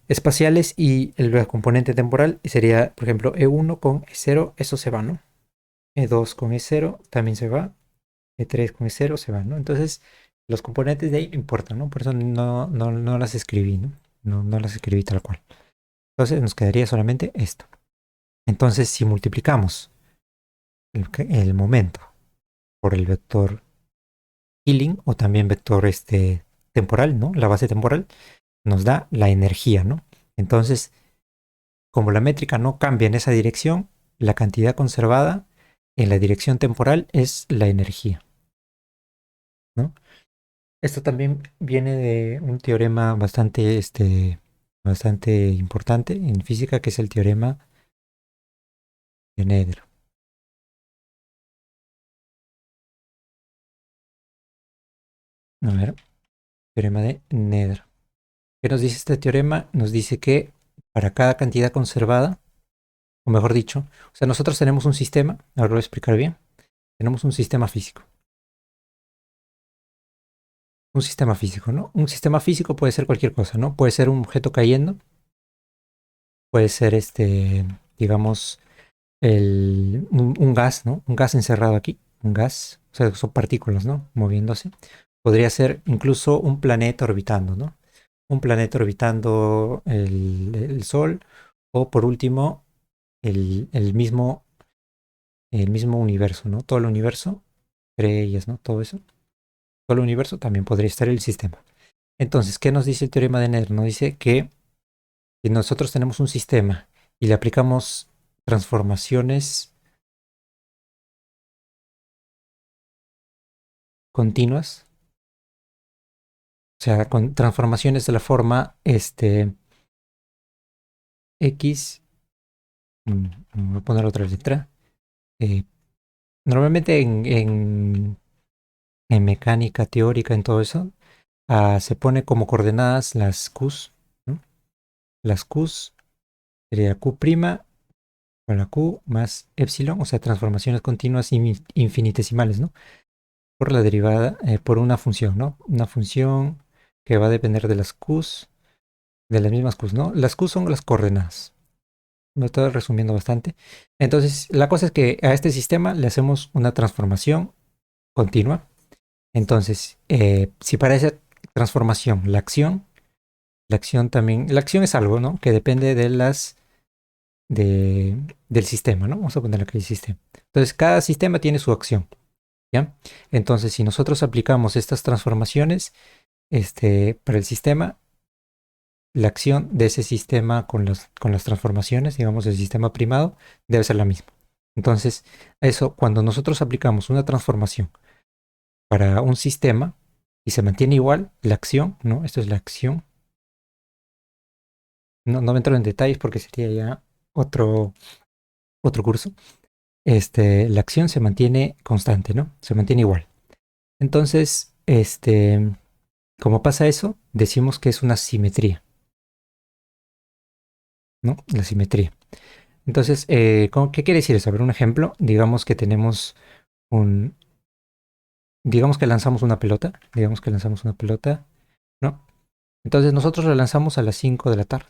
espaciales y el componente temporal sería, por ejemplo, E1 con E0, eso se va, ¿no? E2 con E0 también se va, E3 con E0 se va, ¿no? Entonces, los componentes de ahí no importan, ¿no? Por eso no las escribí, ¿no? No las escribí tal cual. Entonces, nos quedaría solamente esto. Entonces, si multiplicamos el momento por el vector Killing o también vector temporal, ¿no? La base temporal, nos da la energía, ¿no? Entonces, como la métrica no cambia en esa dirección, la cantidad conservada en la dirección temporal es la energía, ¿no? Esto también viene de un teorema bastante importante en física, que es el teorema de Nether. A ver, teorema de Nether. ¿Qué nos dice este teorema? Nos dice que para cada cantidad conservada, o mejor dicho, o sea, nosotros tenemos un sistema, ahora lo voy a explicar bien, tenemos un sistema físico. Un sistema físico, ¿no? Un sistema físico puede ser cualquier cosa, ¿no? Puede ser un objeto cayendo, puede ser digamos, un gas, ¿no? Un gas encerrado aquí, un gas, o sea, son partículas, ¿no? Moviéndose. Podría ser incluso un planeta orbitando, ¿no? Un planeta orbitando el Sol, o por último, el mismo universo, ¿no? Todo el universo, estrellas, ¿no? Todo eso. Todo el universo también podría estar en el sistema. Entonces, ¿qué nos dice el teorema de Nether? Nos dice que si nosotros tenemos un sistema y le aplicamos transformaciones continuas, o sea, con transformaciones de la forma X, voy a poner otra letra. eh, Normalmente en mecánica teórica, en todo eso, se pone como coordenadas las Qs, ¿no? Las Qs sería Q' con la Q más epsilon, o sea, transformaciones continuas infinitesimales, ¿no? Por la derivada, por una función, ¿no? Una función que va a depender de las Qs, de las mismas Qs, ¿no? Las Qs son las coordenadas. Me estoy resumiendo bastante. Entonces, la cosa es que a este sistema le hacemos una transformación continua. Entonces, si para esa transformación la acción también, la acción es algo, ¿no? Que depende del sistema, ¿no? Vamos a poner aquí el sistema. Entonces, cada sistema tiene su acción, ¿ya? Entonces, si nosotros aplicamos estas transformaciones, para el sistema, la acción de ese sistema con las transformaciones, digamos, el sistema primado, debe ser la misma. Entonces, eso, cuando nosotros aplicamos una transformación para un sistema y se mantiene igual, la acción, ¿no? Esto es la acción. No me entro en detalles porque sería ya otro curso. La acción se mantiene constante, ¿no? Se mantiene igual. Entonces, como pasa eso, decimos que es una simetría, ¿no? La simetría. Entonces, ¿qué quiere decir eso? A ver, un ejemplo. Digamos que tenemos un... Digamos que lanzamos una pelota. Digamos que lanzamos una pelota, ¿no? Entonces nosotros la lanzamos a las 5 de la tarde,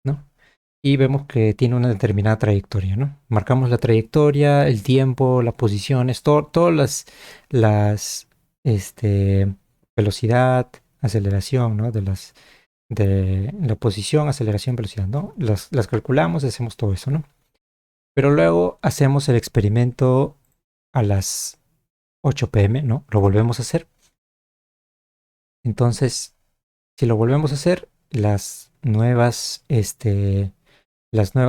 ¿no? Y vemos que tiene una determinada trayectoria, ¿no? Marcamos la trayectoria, el tiempo, las posiciones, todas las, velocidad, aceleración, ¿no? De la posición, aceleración, velocidad, ¿no? Las calculamos, hacemos todo eso, ¿no? Pero luego hacemos el experimento a las 8 p.m., ¿no? Lo volvemos a hacer. Entonces, si lo volvemos a hacer, las nuevas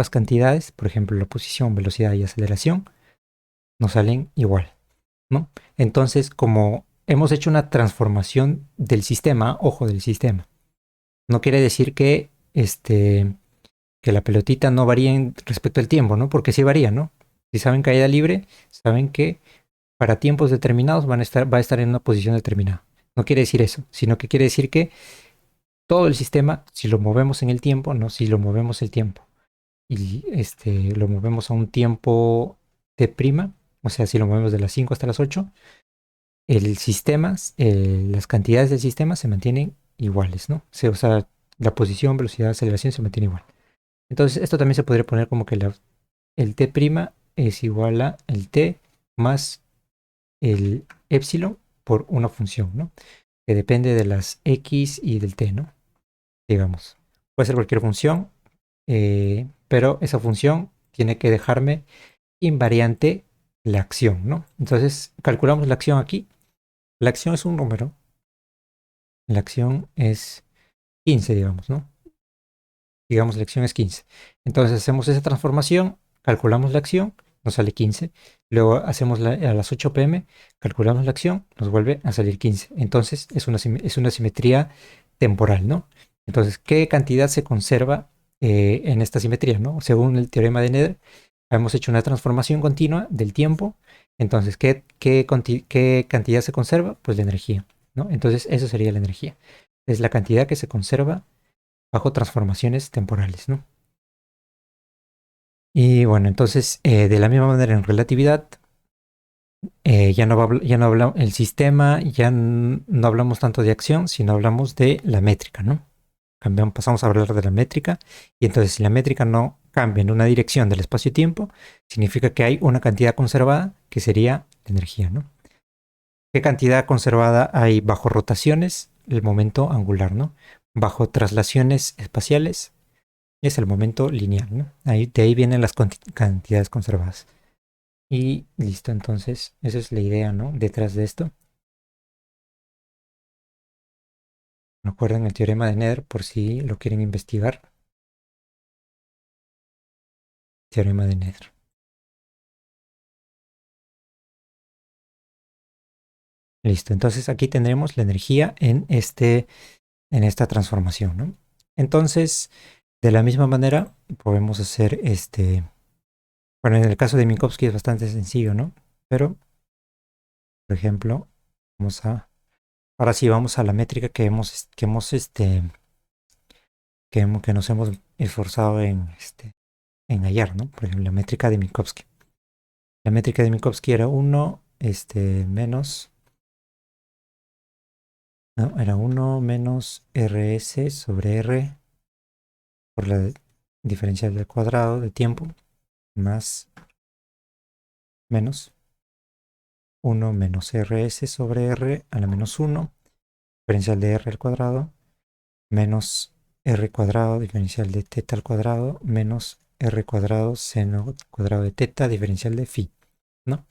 cantidades, por ejemplo, la posición, velocidad y aceleración, nos salen igual, ¿no? Entonces, como hemos hecho una transformación del sistema, ojo del sistema, no quiere decir que la pelotita no varía respecto al tiempo, ¿no? Porque sí varía, ¿no? Si saben caída libre, saben que para tiempos determinados va a estar en una posición determinada. No quiere decir eso, sino que quiere decir que todo el sistema, si lo movemos en el tiempo, no, si lo movemos el tiempo y lo movemos a un tiempo t prima, o sea, si lo movemos de las 5 hasta las 8, el sistema, las cantidades del sistema se mantienen iguales, ¿no? O sea, la posición, velocidad, aceleración se mantiene igual. Entonces, esto también se podría poner como que el t prima es igual a el t más el epsilon por una función, ¿no? Que depende de las x y del t, ¿no? Digamos. Puede ser cualquier función, pero esa función tiene que dejarme invariante la acción, ¿no? Entonces, calculamos la acción aquí. La acción es un número. La acción es 15, digamos, ¿no? Digamos, la acción es 15. Entonces, hacemos esa transformación, calculamos la acción, nos sale 15. Luego hacemos a las 8 p.m., calculamos la acción, nos vuelve a salir 15. Entonces, es una simetría temporal, ¿no? Entonces, ¿qué cantidad se conserva en esta simetría, ¿no? Según el teorema de Nether, hemos hecho una transformación continua del tiempo. Entonces, ¿qué cantidad se conserva? Pues la energía, ¿no? Entonces, eso sería la energía. Es la cantidad que se conserva bajo transformaciones temporales, ¿no? Y bueno, entonces, de la misma manera en relatividad, ya no hablamos, el sistema, no hablamos tanto de acción, sino hablamos de la métrica, ¿no? Pasamos a hablar de la métrica, y entonces si la métrica no cambia en una dirección del espacio-tiempo, significa que hay una cantidad conservada que sería la energía, ¿no? ¿Qué cantidad conservada hay bajo rotaciones? El momento angular, ¿no? Bajo traslaciones espaciales es el momento lineal, ¿no? De ahí vienen las cantidades conservadas. Y listo, entonces, esa es la idea, ¿no? Detrás de esto. Recuerden el teorema de Nether por si lo quieren investigar. Teorema de Nether. Listo, entonces aquí tendremos la energía en esta transformación, ¿no? Entonces, de la misma manera, podemos hacer bueno, en el caso de Minkowski es bastante sencillo, ¿no? Pero, por ejemplo, ahora sí vamos a la métrica que nos hemos esforzado en hallar, ¿no? Por ejemplo, la métrica de Minkowski. La métrica de Minkowski era 1, menos, no, era 1 menos rs sobre r por la diferencial del cuadrado de tiempo más menos 1 menos rs sobre r a la menos 1, diferencial de r al cuadrado, menos r cuadrado, diferencial de teta al cuadrado, menos r cuadrado seno cuadrado de teta, diferencial de phi, ¿no?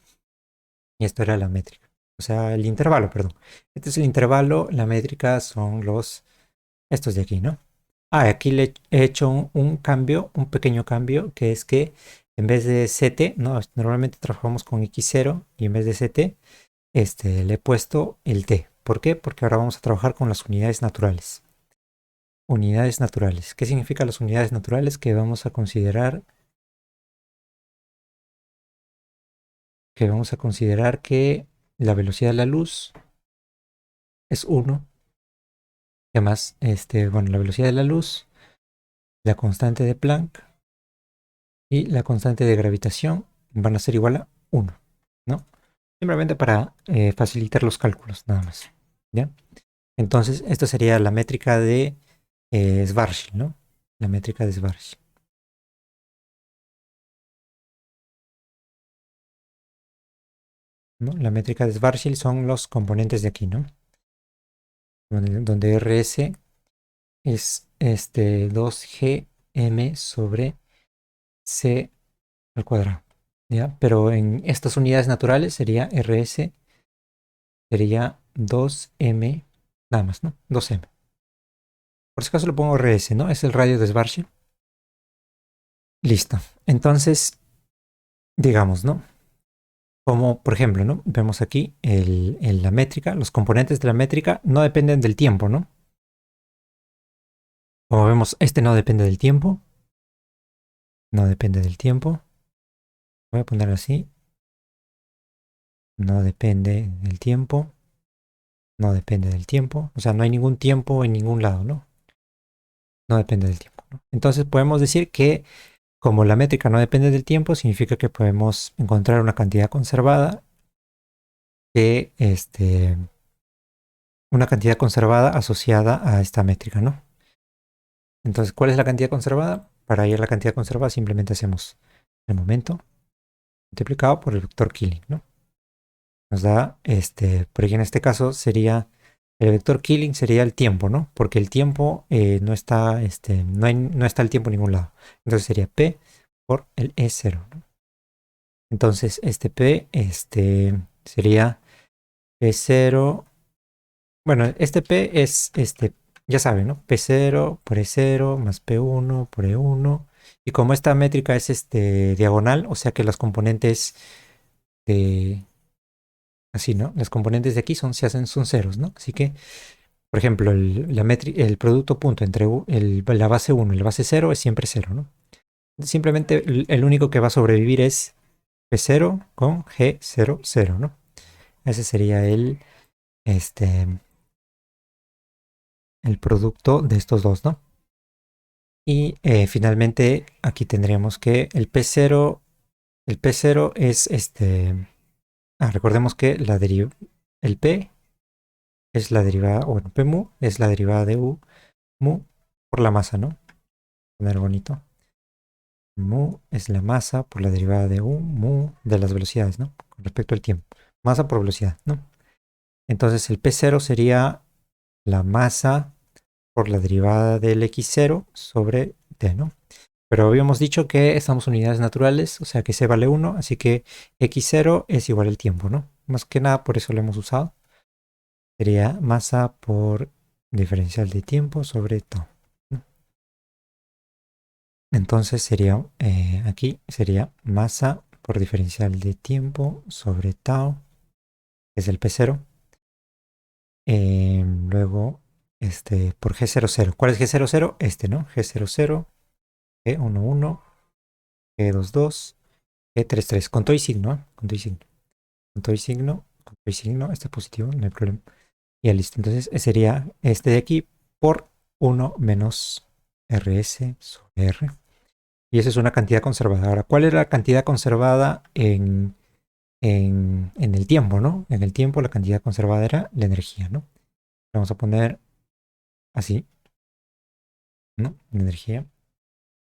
Y esto era la métrica. O sea, el intervalo, perdón. Este es el intervalo, la métrica son estos de aquí, ¿no? Aquí le he hecho un cambio, un pequeño cambio, que es que en vez de CT, ¿no? Normalmente trabajamos con X0 y en vez de CT, le he puesto el T. ¿Por qué? Porque ahora vamos a trabajar con las unidades naturales. Unidades naturales. ¿Qué significan las unidades naturales? Que la velocidad de la luz es 1. Además, bueno, la velocidad de la luz, la constante de Planck y la constante de gravitación van a ser igual a 1, ¿no? Simplemente para facilitar los cálculos, nada más. ¿Ya? Entonces, esto sería la métrica de Schwarzschild, ¿no? La métrica de Schwarzschild. ¿No? La métrica de Schwarzschild son los componentes de aquí, ¿no? Donde RS es 2gm sobre c al cuadrado. ¿Ya? Pero en estas unidades naturales sería RS, sería 2m, nada más, ¿no? 2m. Por si acaso lo pongo RS, ¿no? Es el radio de Schwarzschild. Listo. Entonces, digamos, ¿no? Como por ejemplo, ¿no? Vemos aquí la métrica, los componentes de la métrica no dependen del tiempo, ¿no? Como vemos, este no depende del tiempo, no depende del tiempo. Voy a ponerlo así, no depende del tiempo, no depende del tiempo. O sea, no hay ningún tiempo en ningún lado, ¿no? No depende del tiempo, ¿no? Entonces podemos decir que como la métrica no depende del tiempo, significa que podemos encontrar una cantidad conservada que, una cantidad conservada asociada a esta métrica, ¿no? Entonces, ¿cuál es la cantidad conservada? Para ir a la cantidad conservada simplemente hacemos el momento multiplicado por el vector Killing, ¿no? Nos da, por aquí en este caso sería, el vector Killing sería el tiempo, ¿no? Porque el tiempo no está, no está el tiempo en ningún lado. Entonces sería P por el E0, ¿no? Entonces, este P, sería P0. Bueno, este P es, ya saben, ¿no? P0 por E0 más P1 por E1. Y como esta métrica es diagonal, o sea que las componentes de, así, ¿no? Las componentes de aquí son ceros, ¿no? Así que, por ejemplo, el producto punto entre la base 1 y la base 0 es siempre 0, ¿no? Simplemente el único que va a sobrevivir es P0 con G00, ¿no? Ese sería este, el producto de estos dos, ¿no? Y finalmente aquí tendríamos que el P0 es recordemos que el P es la derivada, o bueno, P mu es la derivada de U mu por la masa, ¿no? Poner bonito. Mu es la masa por la derivada de U mu de las velocidades, ¿no? Con respecto al tiempo. Masa por velocidad, ¿no? Entonces el P0 sería la masa por la derivada del X0 sobre T, ¿no? Pero habíamos dicho que estamos en unidades naturales, o sea que C vale 1, así que X0 es igual al tiempo, ¿no? Más que nada por eso lo hemos usado. Sería masa por diferencial de tiempo sobre tau, ¿no? Entonces sería, aquí sería masa por diferencial de tiempo sobre tau, que es el P0. Luego, por G00. ¿Cuál es G00? ¿No? G00, G11, G22, G33. Con todo y signo, ¿eh? Con todo y signo. Con todo y signo, con todo y signo, este es positivo, no hay problema. Ya listo. Entonces sería este de aquí por 1 menos RS sobre R. Y esa es una cantidad conservada. Ahora, ¿cuál es la cantidad conservada en el tiempo, ¿no? En el tiempo la cantidad conservada era la energía, ¿no? Vamos a poner así, ¿no? La energía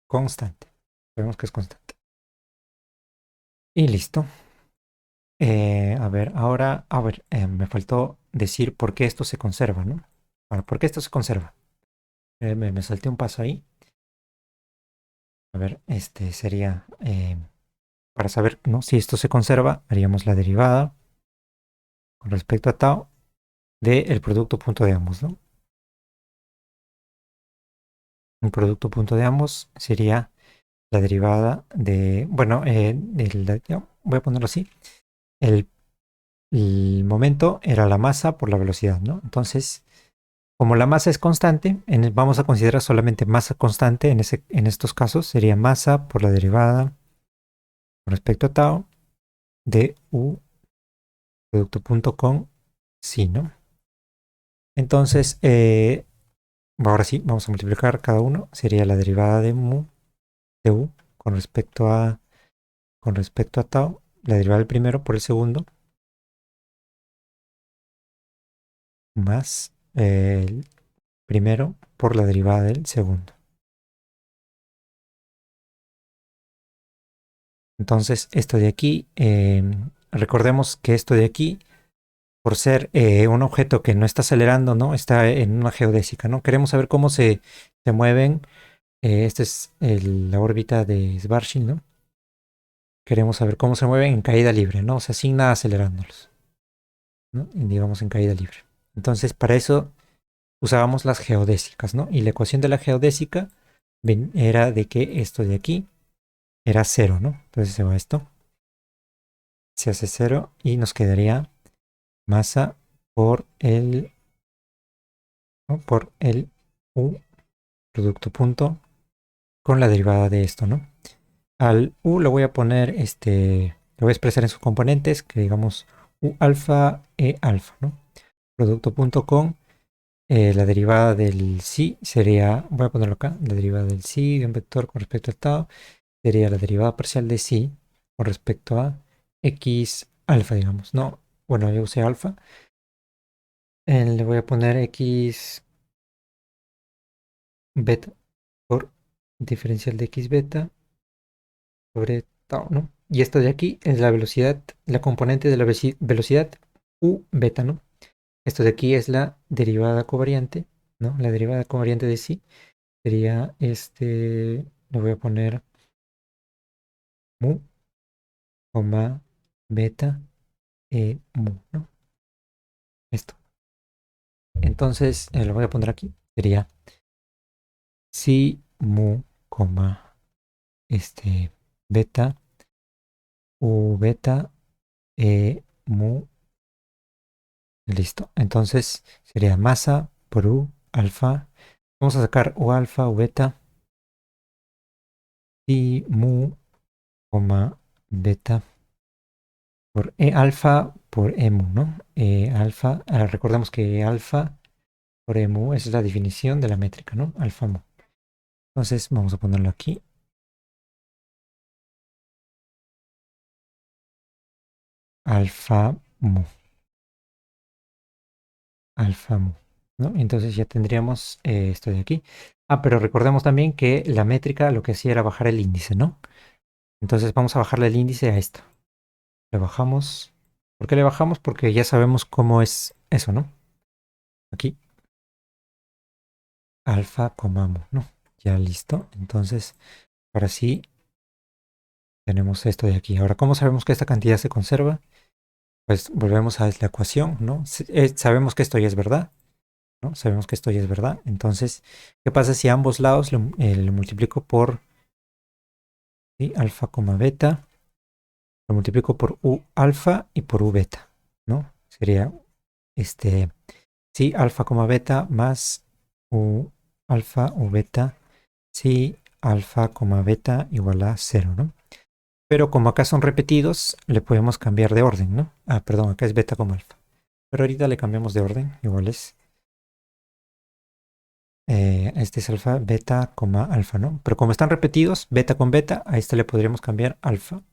constante. Sabemos que es constante. Y listo. A ver, ahora, me faltó decir por qué esto se conserva, ¿no? Bueno, ¿por qué esto se conserva? Me salté un paso ahí. A ver, sería, para saber, ¿no? Si esto se conserva, haríamos la derivada con respecto a tau del producto punto de ambos, ¿no? Un producto punto de ambos sería la derivada de, bueno, voy a ponerlo así. El, el momento era la masa por la velocidad, ¿no? Entonces, como la masa es constante, vamos a considerar solamente masa constante en estos casos. Sería masa por la derivada con respecto a tau de u producto punto con sí, ¿no? Entonces, ahora sí, vamos a multiplicar cada uno. Sería la derivada de mu de u con respecto a tau, la derivada del primero por el segundo, más el primero por la derivada del segundo. Entonces, esto de aquí, recordemos que esto de aquí, por ser un objeto que no está acelerando, ¿no? Está en una geodésica, ¿no? Queremos saber cómo se mueven. Esta es la órbita de Schwarzschild, ¿no? Queremos saber cómo se mueven en caída libre, ¿no? O sea, sin nada acelerándolos, ¿no? Digamos en caída libre. Entonces, para eso usábamos las geodésicas, ¿no? Y la ecuación de la geodésica era de que esto de aquí era cero, ¿no? Entonces se va esto, se hace cero y nos quedaría masa por ¿no? Por el U producto punto con la derivada de esto, ¿no? Al U lo voy a poner, lo voy a expresar en sus componentes, que digamos U alfa E alfa, ¿no? Producto punto con la derivada del sí sería, voy a ponerlo acá, la derivada del sí de un vector con respecto al tau sería la derivada parcial de sí con respecto a x alfa, digamos, ¿no? Bueno, yo usé alfa, le voy a poner x beta por diferencial de x beta sobre tau, ¿no? Y esto de aquí es la velocidad, la componente de la velocidad u beta, ¿no? Esto de aquí es la derivada covariante, ¿no? La derivada covariante de sí sería le voy a poner mu, beta, mu, ¿no? Esto. Entonces, lo voy a poner aquí. Sería si mu, beta, u beta, mu. Listo. Entonces sería masa por u alfa. Vamos a sacar u alfa, u beta, y mu, beta por e alfa por e mu, ¿no? Alfa, recordemos que alfa por e mu es la definición de la métrica, ¿no? Alfa mu. Entonces vamos a ponerlo aquí. Alfa mu. Alfa mu, ¿no? Entonces ya tendríamos esto de aquí. Ah, pero recordemos también que la métrica lo que hacía era bajar el índice, ¿no? Entonces vamos a bajarle el índice a esto. Le bajamos. ¿Por qué le bajamos? Porque ya sabemos cómo es eso, ¿no? Aquí, alfa, mu, ¿no? Ya listo. Entonces, ahora sí, tenemos esto de aquí. Ahora, ¿cómo sabemos que esta cantidad se conserva? Pues volvemos a la ecuación, ¿no? Sabemos que esto ya es verdad, ¿no? Sabemos que esto ya es verdad. Entonces, ¿qué pasa si a ambos lados lo multiplico por ¿sí? Alfa, beta? Lo multiplico por u alfa y por u beta, ¿no? Sería sí, alfa, beta más u alfa u beta, sí, alfa, beta igual a cero, ¿no? Pero como acá son repetidos, le podemos cambiar de orden, ¿no? Ah, perdón, acá es beta, alfa. Pero ahorita le cambiamos de orden, igual es. Este es alfa, beta, alfa, ¿no? Pero como están repetidos, beta con beta, a este le podríamos cambiar alfa.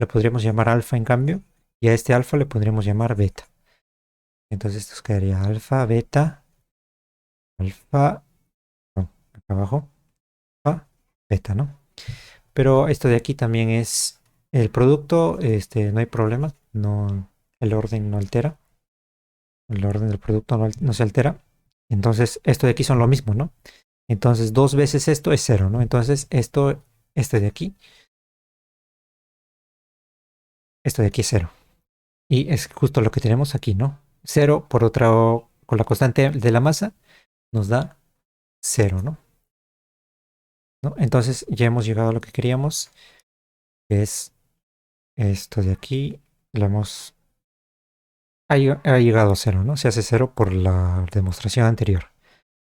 Le podríamos llamar alfa en cambio, y a este alfa le podríamos llamar beta. Entonces esto quedaría alfa, beta, alfa, no, acá abajo, alfa, beta, ¿no? Pero esto de aquí también es el producto, no hay problema, no, el orden no altera, el orden del producto no se altera. Entonces esto de aquí son lo mismo, ¿no? Entonces dos veces esto es cero, ¿no? Entonces este esto de aquí es cero. Y es justo lo que tenemos aquí, ¿no? Cero por otra, con la constante de la masa nos da cero, ¿no? ¿no? Entonces ya hemos llegado a lo que queríamos, que es esto de aquí. Lo hemos... ha llegado a cero, ¿no? Se hace cero por la demostración anterior,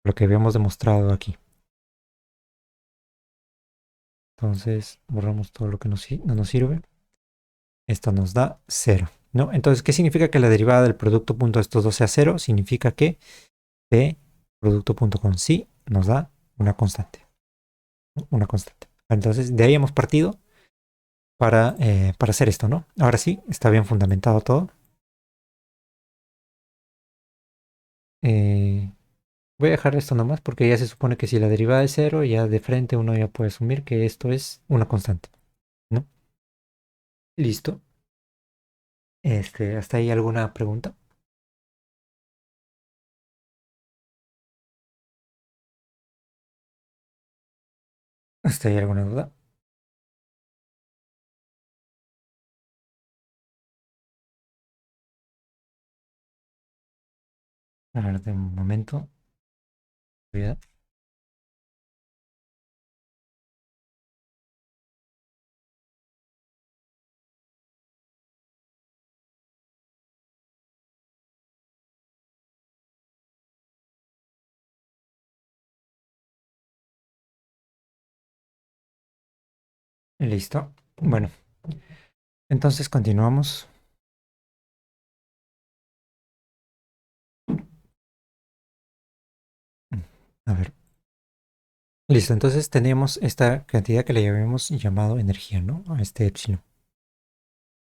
lo que habíamos demostrado aquí. Entonces borramos todo lo que no nos sirve. Esto nos da cero, ¿no? Entonces, ¿qué significa que la derivada del producto punto de estos dos sea cero? Significa que P producto punto con sí nos da una constante, ¿no? Una constante. Entonces, de ahí hemos partido para hacer esto, ¿no? Ahora sí, está bien fundamentado todo. Eh, Voy a dejar esto nomás porque ya se supone que si la derivada es cero, ya de frente uno ya puede asumir que esto es una constante, ¿no? Listo. ¿Hasta ahí alguna pregunta? ¿Hasta ahí alguna duda? A ver, de un momento. Voy a- Listo. Bueno, entonces continuamos. A ver. Listo, entonces teníamos esta cantidad que le habíamos llamado energía, ¿no? A este epsilon.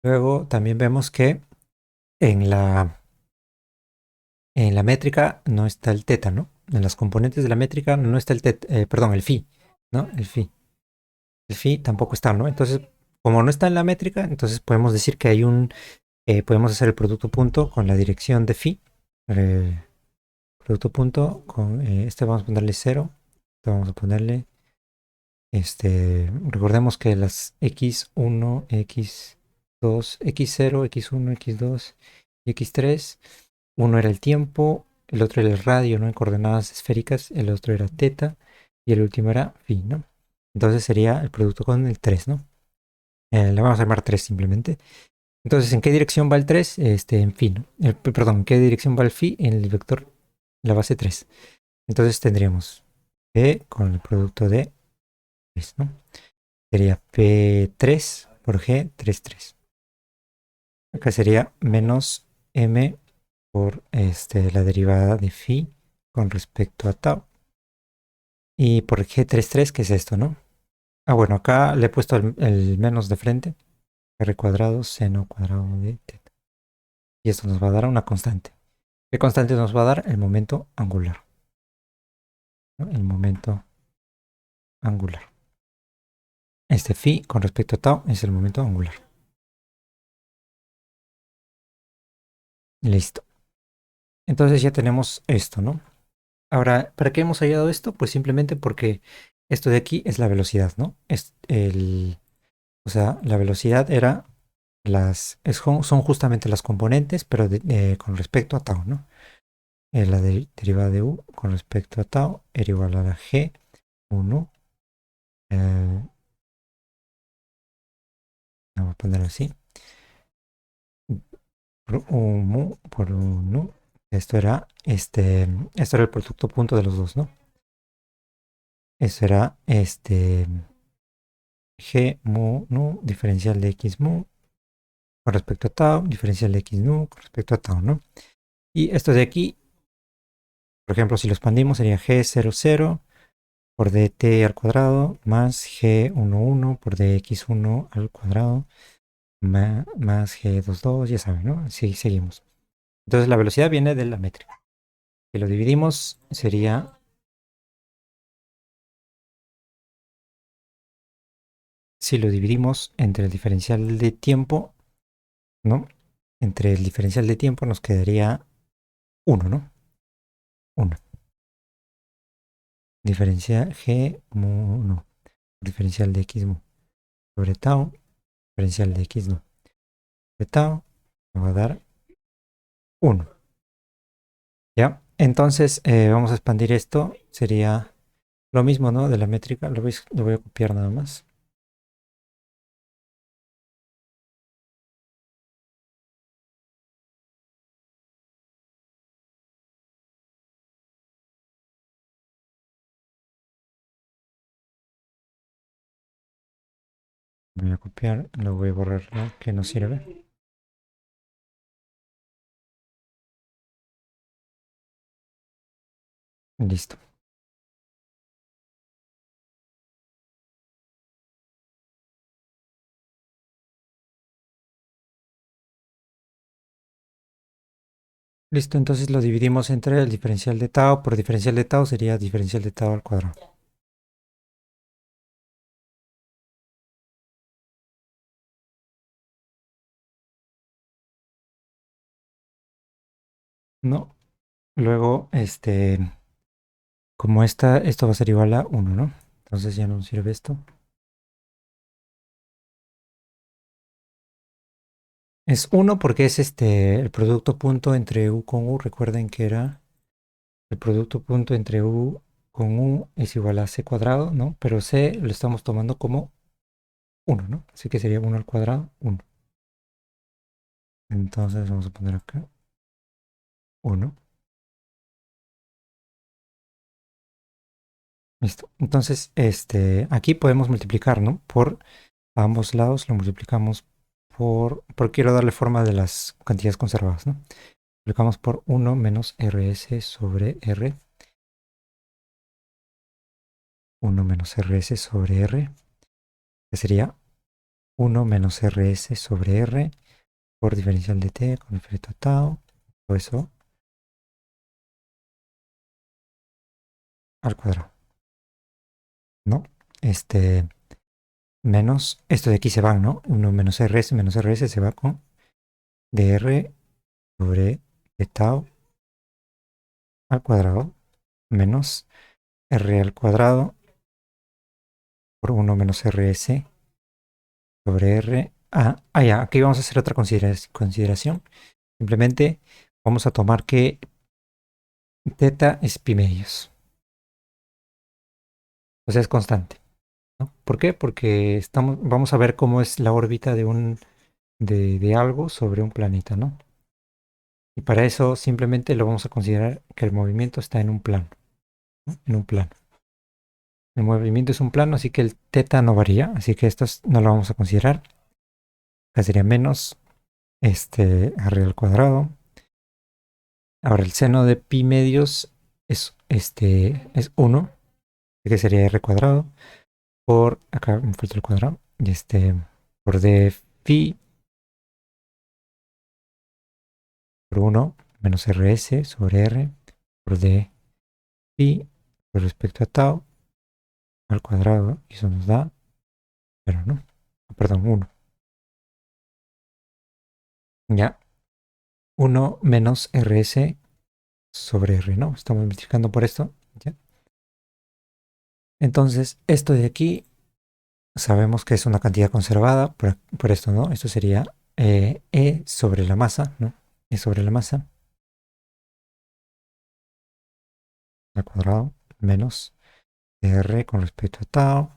Luego también vemos que en en la métrica no está el teta, ¿no? En las componentes de la métrica no está el teta, perdón, el phi, ¿no? El phi. El phi tampoco está, ¿no? Entonces, como no está en la métrica, entonces podemos decir que hay podemos hacer el producto punto con la dirección de phi. eh, Producto punto con, vamos a ponerle cero. Vamos a ponerle, recordemos que las x1, x2, x0, x1, x2 y x3, uno era el tiempo, el otro era el radio, ¿no? En coordenadas esféricas, el otro era teta y el último era phi, ¿no? Entonces sería el producto con el 3, ¿no? Le vamos a llamar 3 simplemente. Entonces, ¿en qué dirección va el 3? En phi, ¿no? Perdón, ¿en qué dirección va el phi? En el vector, la base 3. Entonces tendríamos P con el producto de 3, ¿no? Sería P3 por G, 3, 3. Acá sería menos M por la derivada de phi con respecto a tau. Y por G33, ¿qué es esto, no? Ah, bueno, acá le he puesto el menos de frente. R cuadrado seno cuadrado de teta. Y esto nos va a dar una constante. ¿Qué constante nos va a dar? El momento angular, ¿no? El momento angular. Este phi con respecto a tau es el momento angular. Listo. Entonces ya tenemos esto, ¿no? Ahora, ¿para qué hemos hallado esto? Pues simplemente porque esto de aquí es la velocidad, ¿no? O sea, la velocidad era son justamente las componentes, pero con respecto a tau, ¿no? La derivada de u con respecto a tau era igual a la g 1. Vamos a ponerlo así. Por un mu por un nu. Esto era el producto punto de los dos, ¿no? Eso era g mu nu diferencial de x mu con respecto a tau, diferencial de x nu con respecto a tau, ¿no? Y esto de aquí, por ejemplo, si lo expandimos sería g00 por dt al cuadrado más g11 por dx1 al cuadrado más g22, ya saben, ¿no? Así seguimos. Entonces la velocidad viene de la métrica. Si lo dividimos sería, si lo dividimos entre el diferencial de tiempo, ¿no? Entre el diferencial de tiempo nos quedaría uno, ¿no? Uno. Diferencial g mu, no. Diferencial de x mu sobre tau. Diferencial de x no de tau me va a dar uno. ¿Ya? Entonces vamos a expandir esto. Sería lo mismo, ¿no? De la métrica, lo voy a copiar nada más. Voy a copiar, lo voy a borrar, ¿no? Que no sirve. Listo. Listo, entonces lo dividimos entre el diferencial de tau por diferencial de tau sería diferencial de tau al cuadrado. No. Luego, como esto va a ser igual a 1, ¿no? Entonces ya no nos sirve esto. Es 1 porque es el producto punto entre u con u. Recuerden que era el producto punto entre u con u es igual a c cuadrado, ¿no? Pero c lo estamos tomando como 1, ¿no? Así que sería 1 al cuadrado, 1. Entonces vamos a poner acá 1. Listo. Entonces, aquí podemos multiplicar, ¿no? Por ambos lados lo multiplicamos por quiero darle forma de las cantidades conservadas, ¿no? Multiplicamos por 1 menos rs sobre r. 1 menos rs sobre r, que sería 1 menos rs sobre r por diferencial de t con efecto tau, o eso al cuadrado, ¿no? Menos, esto de aquí se van, ¿no? 1 menos rs se va con dr sobre de tau al cuadrado menos r al cuadrado por 1 menos rs sobre r. Ya, aquí vamos a hacer otra consideración. Simplemente vamos a tomar que teta es pi medios, o sea, es constante, ¿no? ¿Por qué? Porque vamos a ver cómo es la órbita de algo sobre un planeta, ¿no? Y para eso simplemente lo vamos a considerar que el movimiento está en un plano, ¿no? En un plano. El movimiento es un plano, así que el teta no varía, así que esto no lo vamos a considerar. Acá sería menos r al cuadrado. Ahora el seno de pi medios es 1, así que sería r cuadrado por, acá me falta el cuadrado, y por d phi por 1 menos rs sobre r por d phi con respecto a tau al cuadrado, y eso nos da, pero no, perdón, 1. Ya, 1 menos rs sobre r, ¿no? Estamos multiplicando por esto, ¿ya? Entonces, esto de aquí sabemos que es una cantidad conservada, por esto, ¿no? Esto sería e sobre la masa, ¿no? E sobre la masa al cuadrado menos r con respecto a tau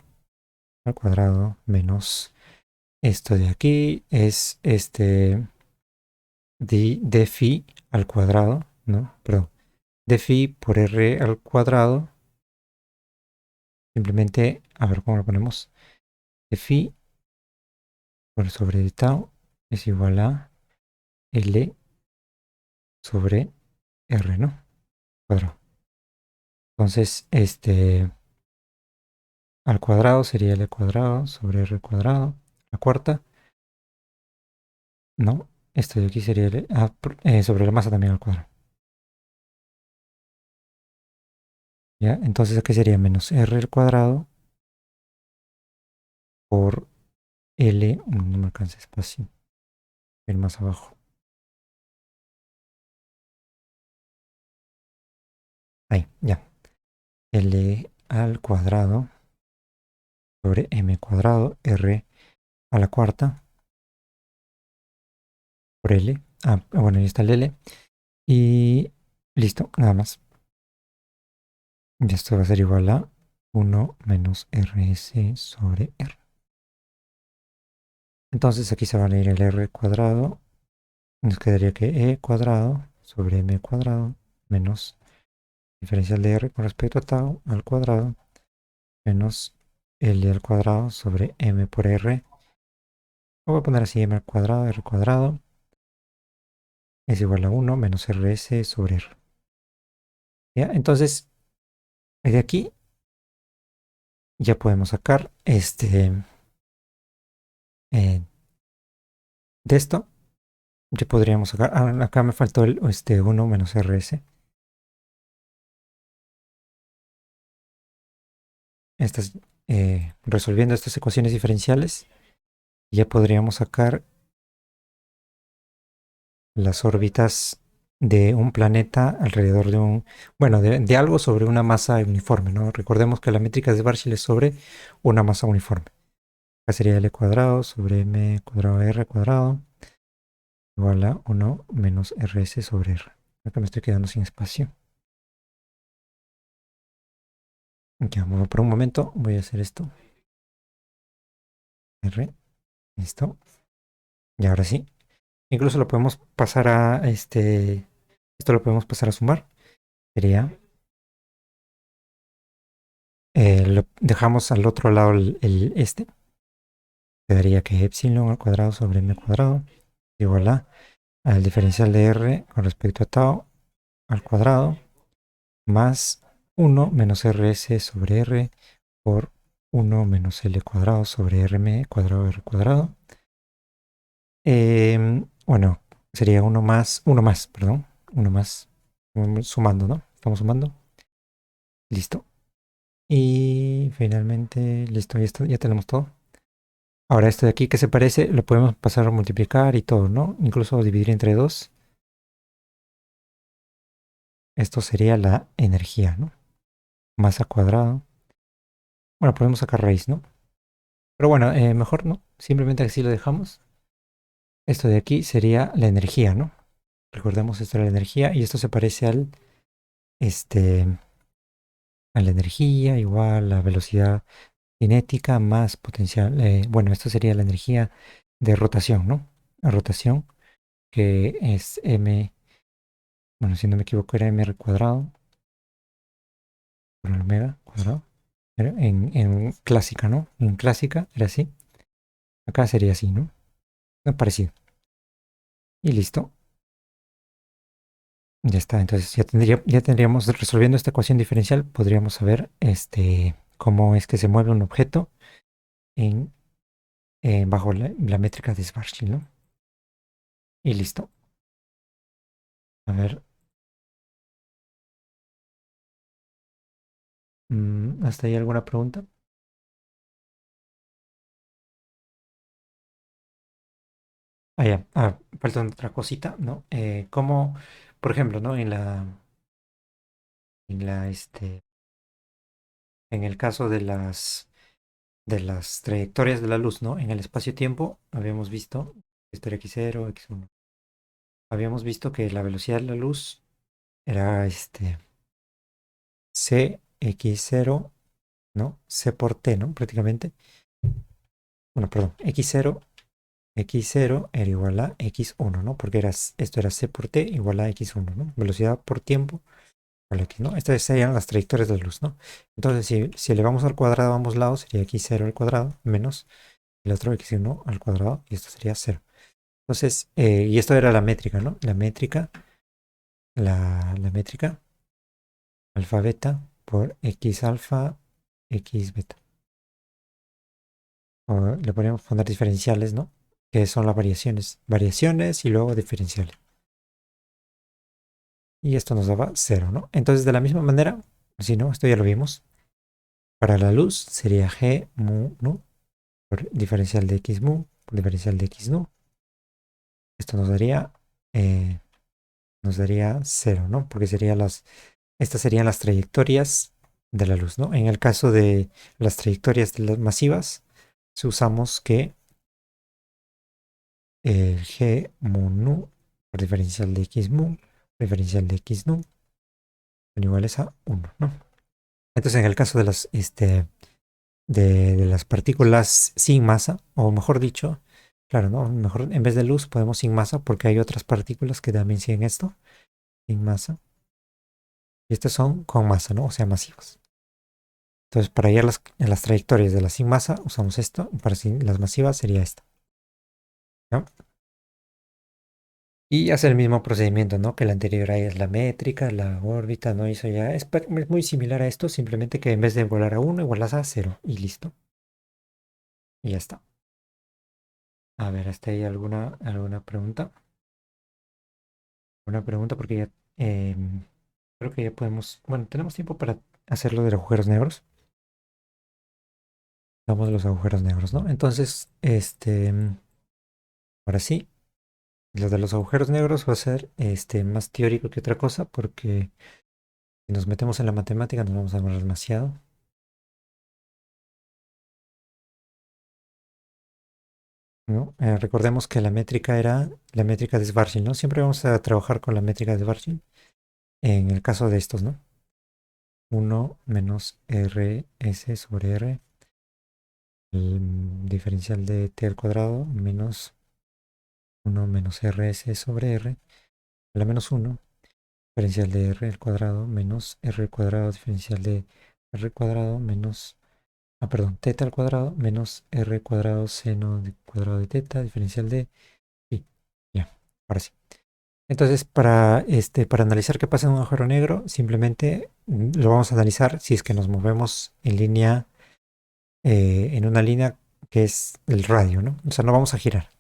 al cuadrado menos esto de aquí es d phi al cuadrado, ¿no? Perdón, d phi por r al cuadrado. Simplemente, a ver cómo lo ponemos. D phi por sobre tau es igual a L sobre R, ¿no? Cuadrado. Entonces, al cuadrado sería L cuadrado sobre R cuadrado. La cuarta, no. Esto de aquí sería L, sobre la masa también al cuadrado. ¿Ya? Entonces aquí sería menos R al cuadrado por L, no me alcanza espacio, ir más abajo. Ahí, ya. L al cuadrado sobre M cuadrado, R a la cuarta por L. Bueno, ahí está el L. Y listo, nada más. Y esto va a ser igual a 1 menos rs sobre r. Entonces aquí se va a ir el r cuadrado. Nos quedaría que e cuadrado sobre m cuadrado menos diferencial de r con respecto a tau al cuadrado menos L al cuadrado sobre m por r. Lo voy a poner así, m al cuadrado, r cuadrado es igual a 1 menos rs sobre r. ¿Ya? Entonces, de aquí ya podemos sacar eh, de esto. Ya podríamos sacar, acá me faltó el 1 menos rs. Resolviendo estas ecuaciones diferenciales, ya podríamos sacar las órbitas de un planeta alrededor de bueno, de algo sobre una masa uniforme, ¿no? Recordemos que la métrica de Schwarzschild es sobre una masa uniforme. Acá sería L cuadrado sobre M cuadrado R cuadrado igual a 1 menos RS sobre R. Acá me estoy quedando sin espacio. Ya, bueno, por un momento voy a hacer esto. R, listo. Y ahora sí. Incluso lo podemos pasar a esto lo podemos pasar a sumar. Sería, lo dejamos al otro lado quedaría que epsilon al cuadrado sobre m cuadrado igual a al diferencial de r con respecto a tau al cuadrado más 1 menos rs sobre r por 1 menos l cuadrado sobre rm cuadrado r cuadrado. Bueno, sería uno más, perdón, uno más, sumando, ¿no? Estamos sumando. Listo. Y finalmente, listo, ya tenemos todo. Ahora esto de aquí que se parece, lo podemos pasar a multiplicar y todo, ¿no? Incluso dividir entre 2. Esto sería la energía, ¿no? Masa cuadrado. Bueno, podemos sacar raíz, ¿no? Pero bueno, mejor no. Simplemente así lo dejamos. Esto de aquí sería la energía, ¿no? Recordemos esto era la energía y esto se parece este, a la energía igual a velocidad cinética más potencial. Bueno, esto sería la energía de rotación, ¿no? La rotación que es m, bueno, si no me equivoco era m r cuadrado por el omega cuadrado. En clásica, ¿no? En clásica era así. Acá sería así, ¿no? Parecido. Y listo. Ya está. Entonces ya tendríamos, resolviendo esta ecuación diferencial, podríamos saber cómo es que se mueve un objeto en, bajo la métrica de Schwarzschild, ¿no? Y listo. A ver. ¿Hasta ahí alguna pregunta? Ah, ya. Falta otra cosita, ¿no? Como, por ejemplo, ¿no? En en el caso de las trayectorias de la luz, ¿no? En el espacio-tiempo habíamos visto, esto era x0, x1. Habíamos visto que la velocidad de la luz era cx0, ¿no? C por t, ¿no? Prácticamente. Bueno, perdón, x0 era igual a x1, ¿no? Porque esto era c por t igual a x1, ¿no? Velocidad por tiempo igual a x, ¿no? Estas serían las trayectorias de la luz, ¿no? Entonces, si elevamos al cuadrado a ambos lados, sería x0 al cuadrado menos el otro x1 al cuadrado, y esto sería 0. Entonces, y esto era la métrica, ¿no? La métrica alfa beta por x alfa, x beta. O le podríamos poner diferenciales, ¿no? Que son las variaciones. Variaciones y luego diferenciales. Y esto nos daba 0, ¿no? Entonces, de la misma manera, si no, esto ya lo vimos. Para la luz sería g mu nu por diferencial de x mu por diferencial de x nu. Esto eh, nos daría 0, ¿no? Porque estas serían las trayectorias de la luz, ¿no? En el caso de las trayectorias de las masivas, usamos que el g mu nu por diferencial de x mu, diferencial de x nu, son iguales a 1, ¿no? Entonces, en el caso de de las partículas sin masa, o mejor dicho, claro, ¿no? Mejor en vez de luz podemos sin masa porque hay otras partículas que también siguen esto, sin masa. Y estas son con masa, ¿no? O sea, masivas. Entonces, para hallar en las trayectorias de las sin masa, usamos esto. Para las masivas sería esta, ¿no? Y hace el mismo procedimiento, ¿no? Que el anterior. Ahí es la métrica, la órbita, ¿no? Y eso ya es muy similar a esto, simplemente que en vez de volar a 1, igualas a 0. Y listo. Y ya está. A ver, ¿hasta ahí alguna pregunta? Una pregunta porque ya creo que ya podemos. Bueno, tenemos tiempo para hacer lo de los agujeros negros. Vamos a los agujeros negros, ¿no? Entonces, ahora sí, lo de los agujeros negros va a ser más teórico que otra cosa porque si nos metemos en la matemática nos vamos a demorar demasiado, ¿no? Recordemos que la métrica era la métrica de Schwarzschild, ¿no? Siempre vamos a trabajar con la métrica de Schwarzschild en el caso de estos, ¿no? 1 menos rs sobre r, el diferencial de t al cuadrado menos 1 menos rs sobre r, a la menos 1, diferencial de r al cuadrado menos r al cuadrado, diferencial de r al cuadrado menos, perdón, teta al cuadrado menos r cuadrado seno de cuadrado de teta, diferencial de pi. Ya, ahora sí. Entonces, para analizar qué pasa en un agujero negro, simplemente lo vamos a analizar si es que nos movemos en línea, en una línea que es el radio, ¿no? O sea, no vamos a girar.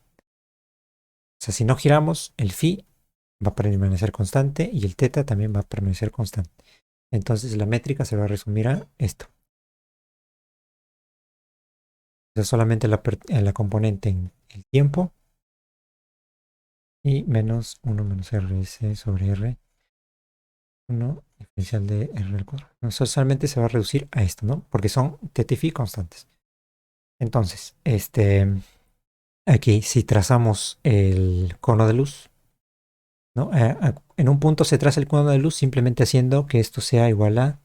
O sea, si no giramos, el phi va a permanecer constante y el teta también va a permanecer constante. Entonces la métrica se va a resumir a esto. O sea, solamente la componente en el tiempo y menos 1 menos rs sobre r, 1 diferencial de r al cuadrado. Entonces solamente se va a reducir a esto, ¿no? Porque son teta y phi constantes. Entonces, aquí si trazamos el cono de luz, ¿no? En un punto se traza el cono de luz simplemente haciendo que esto sea igual a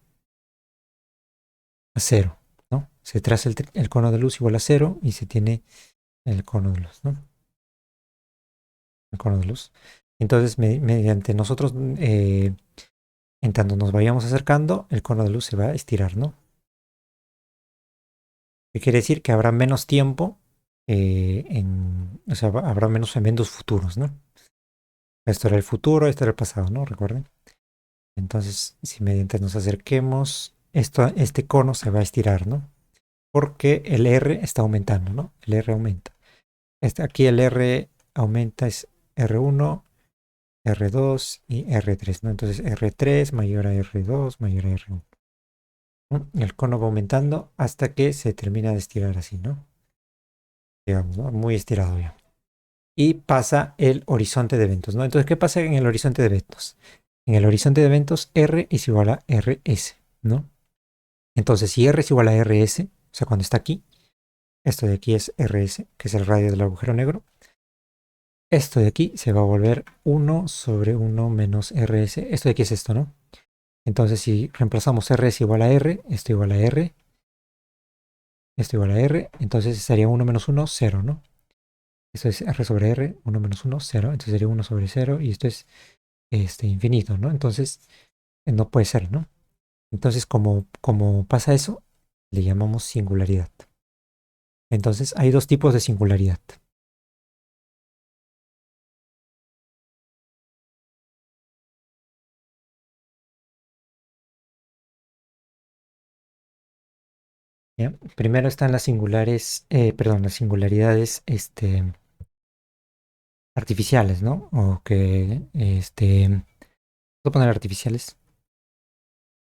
0, ¿no? Se traza el cono de luz igual a 0 y se tiene el cono de luz, ¿no? El cono de luz. Entonces, mediante nosotros, en tanto nos vayamos acercando, el cono de luz se va a estirar, ¿no? ¿Qué quiere decir? Que habrá menos tiempo, o sea, habrá menos eventos futuros, ¿no? Esto era el futuro, esto era el pasado, ¿no? Recuerden. Entonces, si mediante nos acerquemos, este cono se va a estirar, ¿no? Porque el R está aumentando, ¿no? El R aumenta. Aquí el R aumenta, es R1, R2 y R3, ¿no? Entonces R3 mayor a R2 mayor a R1, ¿no? Y el cono va aumentando hasta que se termina de estirar así, ¿no? Digamos, ¿no? Muy estirado ya. Y pasa el horizonte de eventos, ¿no? Entonces, ¿qué pasa en el horizonte de eventos? En el horizonte de eventos, R es igual a RS, ¿no? Entonces, si R es igual a RS, o sea, cuando está aquí, esto de aquí es RS, que es el radio del agujero negro. Esto de aquí se va a volver 1 sobre 1 menos RS. Esto de aquí es esto, ¿no? Entonces, si reemplazamos RS igual a R, esto igual a R, esto igual a R, entonces sería 1 menos 1, 0, ¿no? Esto es R sobre R, 1 menos 1, 0. Entonces sería 1 sobre 0 y esto es infinito, ¿no? Entonces, no puede ser, ¿no? Entonces, como pasa eso, le llamamos singularidad. Entonces, hay dos tipos de singularidad. ¿Ya? Primero están las singulares, perdón, las singularidades artificiales, ¿no? O que, voy a poner artificiales.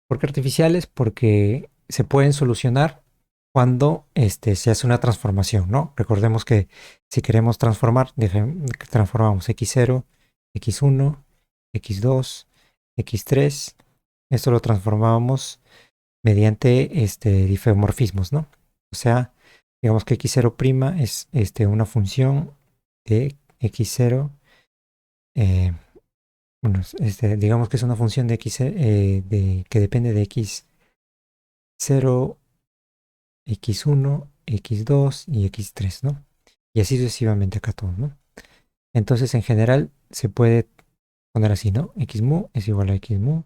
¿Por qué artificiales? Porque se pueden solucionar cuando se hace una transformación, ¿no? Recordemos que si queremos transformar, transformamos x0, x1, x2, x3. Esto lo transformábamos mediante difeomorfismos, ¿no? O sea, digamos que x0' es una función de x0, bueno, digamos que es una función de x, que depende de x 0, x1, x2 y x3, ¿no? Y así sucesivamente acá todo, ¿no? Entonces, en general, se puede poner así, ¿no? Xmu es igual a xmu,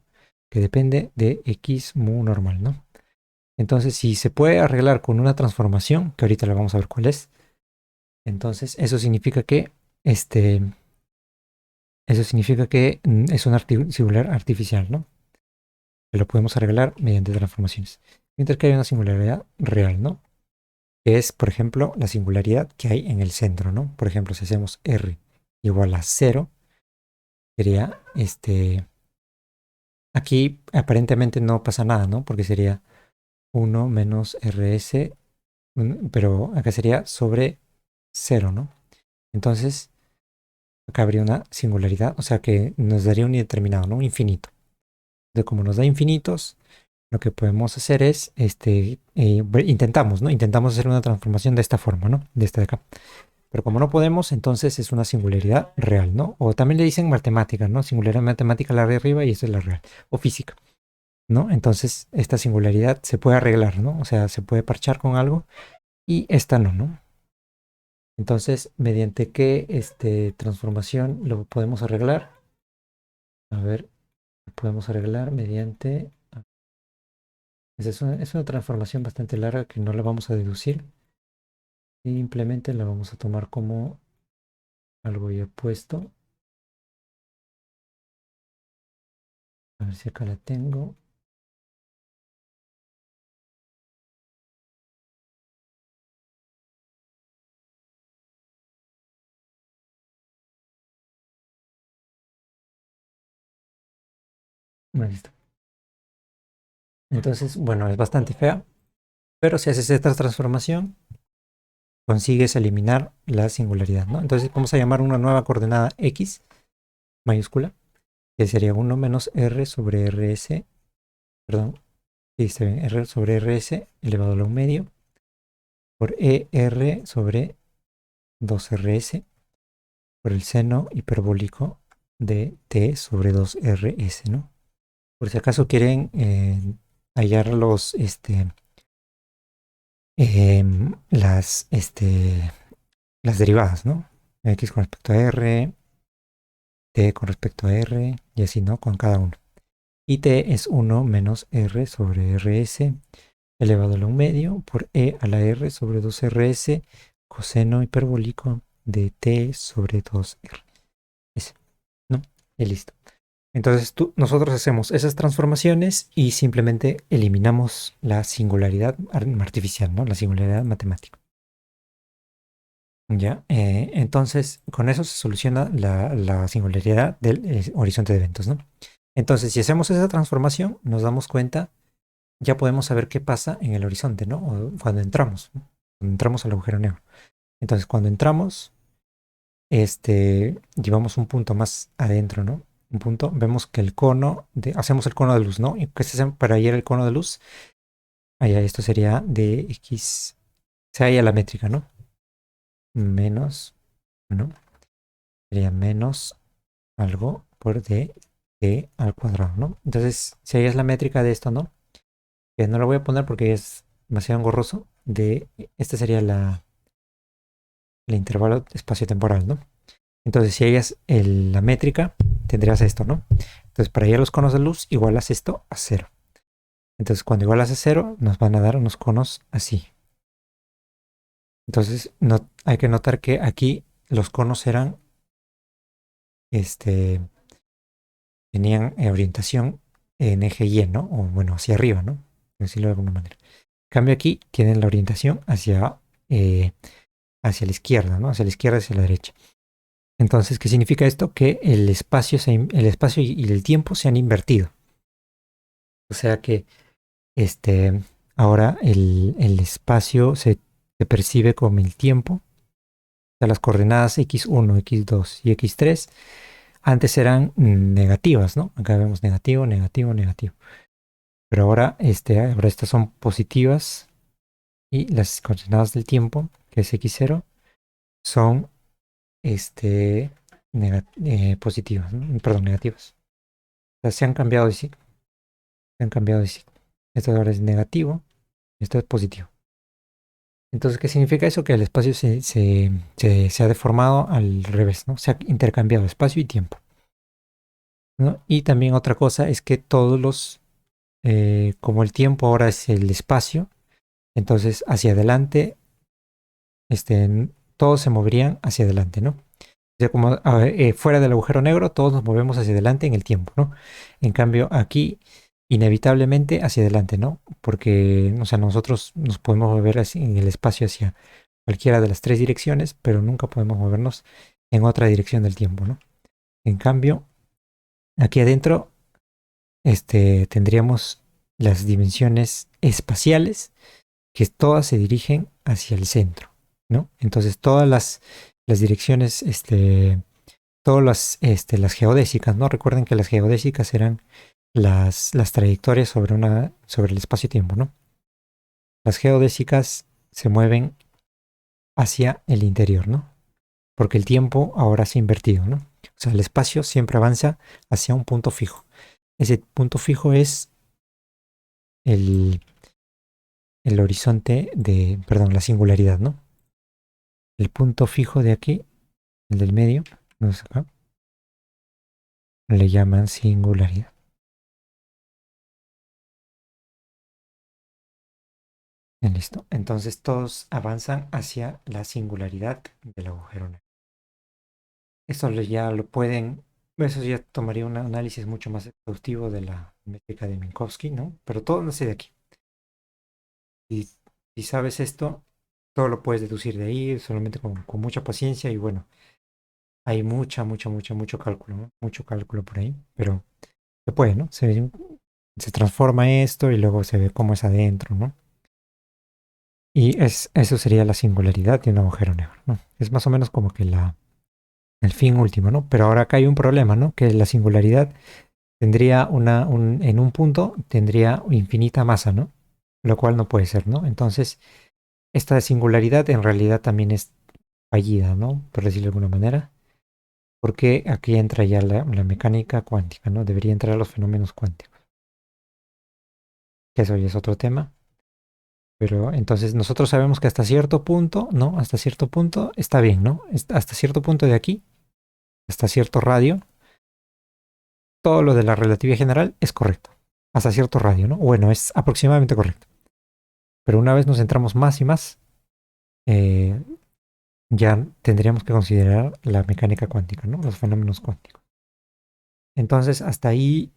que depende de xmu normal, ¿no? Entonces, si se puede arreglar con una transformación, que ahorita la vamos a ver cuál es, entonces eso significa que es un singular artificial, ¿no? Que lo podemos arreglar mediante transformaciones. Mientras que hay una singularidad real, ¿no? Que es, por ejemplo, la singularidad que hay en el centro, ¿no? Por ejemplo, si hacemos r igual a 0, sería aquí aparentemente no pasa nada, ¿no? Porque sería 1 menos rs, pero acá sería sobre 0, ¿no? Entonces, acá habría una singularidad, o sea que nos daría un indeterminado, ¿no? Un infinito. Entonces, como nos da infinitos, lo que podemos hacer es, intentamos, ¿no? Intentamos hacer una transformación de esta forma, ¿no? De esta de acá. Pero como no podemos, entonces es una singularidad real, ¿no? O también le dicen matemática, ¿no? Singularidad matemática la de arriba y esta es la real. O física, ¿no? Entonces esta singularidad se puede arreglar, ¿no? O sea, se puede parchar con algo y esta no, ¿no? Entonces, mediante qué transformación lo podemos arreglar. A ver, lo podemos arreglar mediante... Es una transformación bastante larga que no la vamos a deducir. Simplemente la vamos a tomar como algo ya puesto. A ver si acá la tengo. Ahí está. Entonces, bueno, es bastante fea. Pero si haces esta transformación, consigues eliminar la singularidad, ¿no? Entonces vamos a llamar una nueva coordenada x mayúscula, que sería 1 menos r sobre rs, perdón, sí, está bien, r sobre rs elevado a la 1 medio por er sobre 2rs por el seno hiperbólico de t sobre 2rs, ¿no? Por si acaso quieren hallar las derivadas, ¿no? X con respecto a r, t con respecto a r y así, ¿no? Con cada uno. Y t es 1 menos r sobre rs elevado a la 1 medio por e a la r sobre 2rs coseno hiperbólico de t sobre 2r. Ese, ¿no? Y listo. Entonces nosotros hacemos esas transformaciones y simplemente eliminamos la singularidad artificial, ¿no? La singularidad matemática. Ya, entonces con eso se soluciona la singularidad del horizonte de eventos, ¿no? Entonces, si hacemos esa transformación, nos damos cuenta, ya podemos saber qué pasa en el horizonte, ¿no? O cuando entramos, ¿no? Cuando entramos al agujero negro. Entonces, cuando entramos, llevamos un punto más adentro, ¿no? Un punto, vemos que hacemos el cono de luz, ¿no? Y que para hallar el cono de luz, allá esto sería de x, se halla la métrica, ¿no? Menos, ¿no? Sería menos algo por d al cuadrado, ¿no? Entonces, si hallas la métrica de esto, ¿no? Que no lo voy a poner porque es demasiado engorroso. Este sería el intervalo espacio-temporal, ¿no? Entonces, si hallas la métrica, tendrías esto, ¿no? Entonces, para hallar los conos de luz, igualas esto a 0. Entonces, cuando igualas a 0, nos van a dar unos conos así. Entonces, hay que notar que aquí los conos tenían orientación en eje Y, ¿no? O bueno, hacia arriba, ¿no? Por decirlo de alguna manera. En cambio aquí tienen la orientación eh, hacia la izquierda, ¿no? Hacia la izquierda, hacia la derecha. Entonces, ¿qué significa esto? Que el espacio y el tiempo se han invertido. O sea que ahora el espacio se percibe como el tiempo. O sea, las coordenadas x1, x2 y x3 antes eran negativas, ¿no? Acá vemos negativo, negativo, negativo. Pero ahora estas son positivas y las coordenadas del tiempo, que es x0, son positivas, ¿no? Perdón, negativas. O sea, se han cambiado de signo. Se han cambiado de signo. Esto ahora es negativo, esto es positivo. Entonces, ¿qué significa eso? Que el espacio se ha deformado al revés, ¿no? Se ha intercambiado espacio y tiempo, ¿no? Y también otra cosa es que como el tiempo ahora es el espacio, entonces hacia adelante, todos se moverían hacia adelante, ¿no? O sea, como fuera del agujero negro, todos nos movemos hacia adelante en el tiempo, ¿no? En cambio, aquí, inevitablemente hacia adelante, ¿no? Porque, o sea, nosotros nos podemos mover así en el espacio hacia cualquiera de las tres direcciones, pero nunca podemos movernos en otra dirección del tiempo, ¿no? En cambio, aquí adentro, tendríamos las dimensiones espaciales que todas se dirigen hacia el centro, ¿no? Entonces, todas las direcciones, las geodésicas, ¿no? Recuerden que las geodésicas eran las trayectorias sobre el espacio-tiempo, ¿no? Las geodésicas se mueven hacia el interior, ¿no? Porque el tiempo ahora se ha invertido, ¿no? O sea, el espacio siempre avanza hacia un punto fijo. Ese punto fijo es el, el horizonte perdón, la singularidad, ¿no? El punto fijo de aquí, el del medio, no sé acá, le llaman singularidad. Listo. Entonces todos avanzan hacia la singularidad del agujero negro. Esto ya lo pueden, eso ya tomaría un análisis mucho más exhaustivo de la métrica de Minkowski, ¿no? Pero todo nace de aquí. Y si sabes esto, todo lo puedes deducir de ahí, solamente con mucha paciencia y bueno, hay mucho cálculo, ¿no? Mucho cálculo por ahí, pero se puede, ¿no? Se transforma esto y luego se ve cómo es adentro, ¿no? Y eso sería la singularidad de un agujero negro, ¿no? Es más o menos como que el fin último, ¿no? Pero ahora acá hay un problema, ¿no? Que la singularidad tendría en un punto tendría infinita masa, ¿no? Lo cual no puede ser, ¿no? Entonces, esta singularidad en realidad también es fallida, ¿no? Por decirlo de alguna manera. Porque aquí entra ya la mecánica cuántica, ¿no? Debería entrar los fenómenos cuánticos. Que eso ya es otro tema. Pero entonces nosotros sabemos que hasta cierto punto, ¿no? Hasta cierto punto está bien, ¿no? Hasta cierto punto de aquí, hasta cierto radio, todo lo de la relatividad general es correcto. Hasta cierto radio, ¿no? Bueno, es aproximadamente correcto. Pero una vez nos centramos más y más, eh, ya tendríamos que considerar la mecánica cuántica, ¿no? Los fenómenos cuánticos. Entonces, hasta ahí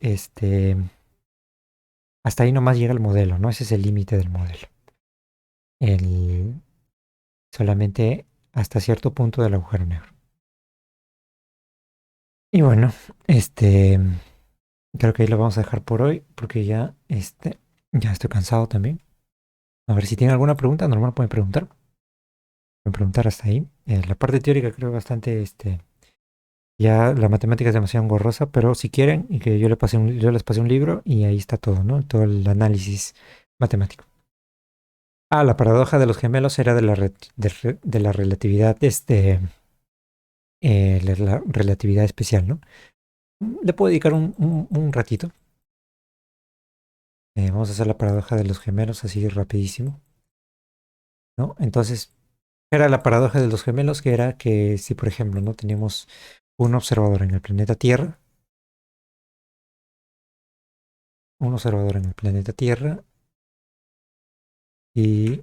nomás llega el modelo, ¿no? Ese es el límite del modelo. El, solamente hasta cierto punto del agujero negro. Y bueno, creo que ahí lo vamos a dejar por hoy, porque ya estoy cansado también. A ver si tienen alguna pregunta, normal pueden preguntar. Pueden preguntar hasta ahí. La parte teórica creo bastante, ya la matemática es demasiado engorrosa, pero si quieren, y que yo les pase un libro y ahí está todo, ¿no? Todo el análisis matemático. Ah, la paradoja de los gemelos era de la relatividad, la relatividad especial, ¿no? Le puedo dedicar un ratito. Vamos a hacer la paradoja de los gemelos así rapidísimo, ¿no? Entonces, era la paradoja de los gemelos, que era que si, por ejemplo, no tenemos un observador en el planeta Tierra, un observador en el planeta Tierra, y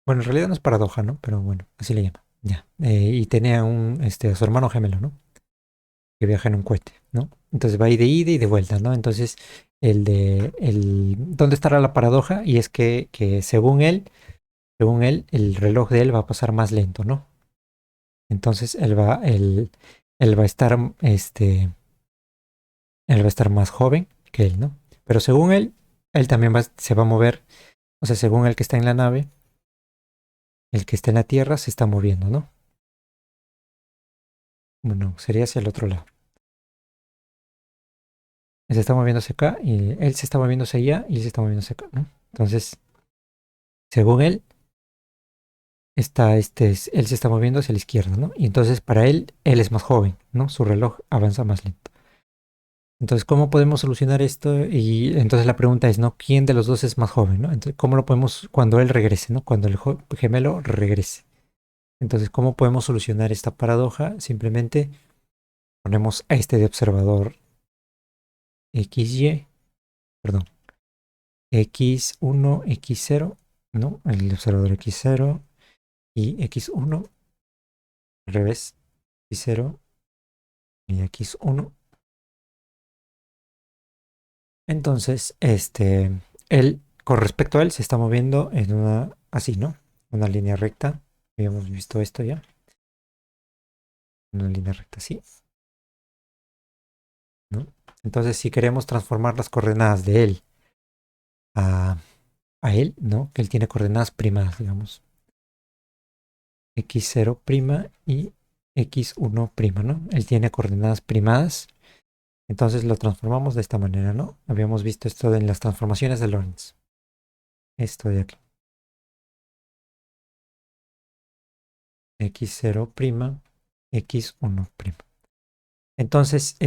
bueno, en realidad no es paradoja, ¿no? Pero bueno, así le llama. Ya. Y tenía a su hermano gemelo, ¿no? Que viaja en un cohete, ¿no? Entonces va ahí de ida y de vuelta, ¿no? Entonces, ¿dónde estará la paradoja? Y es que según él, el reloj de él va a pasar más lento, ¿no? Entonces él va a estar, él va a estar más joven que él, ¿no? Pero según él también se va a mover, o sea, según el que está en la nave, el que está en la Tierra se está moviendo, ¿no? Bueno, sería hacia el otro lado. Él se está moviéndose acá y él se está moviéndose allá y él se está moviéndose acá, ¿no? Entonces, según él se está moviendo hacia la izquierda, ¿no? Y entonces para él es más joven, ¿no? Su reloj avanza más lento. Entonces, ¿cómo podemos solucionar esto? Y entonces la pregunta es, ¿no? ¿Quién de los dos es más joven, ¿no? Entonces, ¿cómo lo podemos cuando él regrese, ¿no? Cuando el gemelo regrese. Entonces, ¿cómo podemos solucionar esta paradoja? Simplemente ponemos a este de observador XY, perdón, X1, X0, ¿no? El observador X0 y X1, al revés, X0 y X1. Entonces, él, con respecto a él, se está moviendo en una, así, ¿no? Una línea recta. Habíamos visto esto ya. Una línea recta así, ¿no? Entonces, si queremos transformar las coordenadas de él a, a él, ¿no? Que él tiene coordenadas primadas, digamos. X0' y X1', ¿no? Él tiene coordenadas primadas. Entonces lo transformamos de esta manera, ¿no? Habíamos visto esto en las transformaciones de Lorentz. Esto de aquí. X0', X1'. Entonces,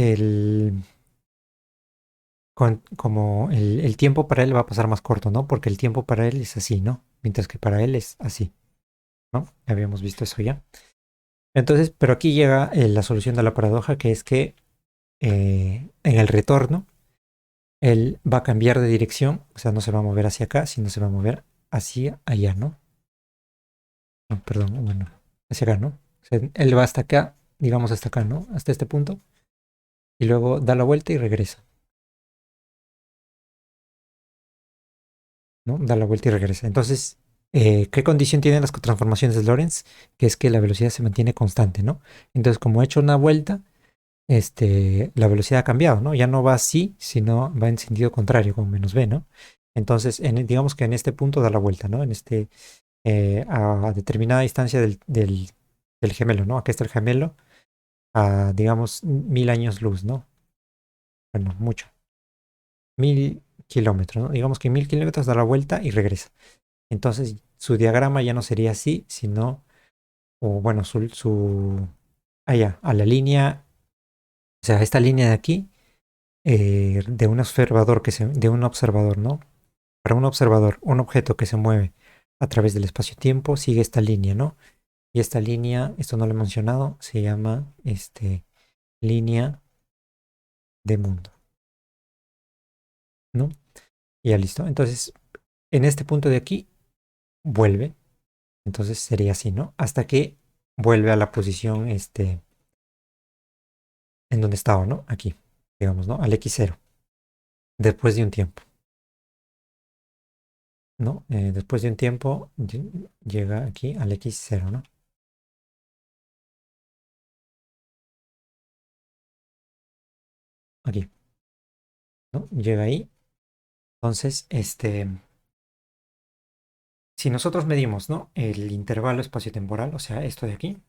como el tiempo para él va a pasar más corto, ¿no? Porque el tiempo para él es así, ¿no? Mientras que para él es así, ¿no? Habíamos visto eso ya. Entonces, pero aquí llega la solución de la paradoja, que es que en el retorno, él va a cambiar de dirección, o sea, no se va a mover hacia acá, sino se va a mover hacia allá, ¿no? No, perdón, bueno, hacia acá, ¿no? O sea, él va hasta acá, digamos hasta acá, ¿no? Hasta este punto, y luego da la vuelta y regresa, ¿no? Da la vuelta y regresa. Entonces, ¿qué condición tienen las transformaciones de Lorentz? Que es que la velocidad se mantiene constante, ¿no? Entonces, como he hecho una vuelta, la velocidad ha cambiado, ¿no? Ya no va así, sino va en sentido contrario, con menos v, ¿no? Entonces, digamos que en este punto da la vuelta, ¿no? A determinada distancia del gemelo, ¿no? Aquí está el gemelo a, digamos, 1000 años luz, ¿no? Bueno, mucho. 1000 kilómetros, ¿no? Digamos que 1000 kilómetros da la vuelta y regresa. Entonces, su diagrama ya no sería así, sino, o bueno, allá, a la línea, o sea, esta línea de aquí, de un observador de un observador, ¿no? Para un observador, un objeto que se mueve a través del espacio-tiempo sigue esta línea, ¿no? Y esta línea, esto no lo he mencionado, se llama línea de mundo, ¿no? Y ya listo. Entonces, en este punto de aquí, vuelve. Entonces sería así, ¿no? Hasta que vuelve a la posición en donde estaba, ¿no? Aquí, digamos, ¿no? Al X0, después de un tiempo, ¿no? Después de un tiempo llega aquí al X0, ¿no? Aquí, ¿no? Llega ahí. Entonces, si nosotros medimos, ¿no? El intervalo espaciotemporal, o sea, esto de aquí,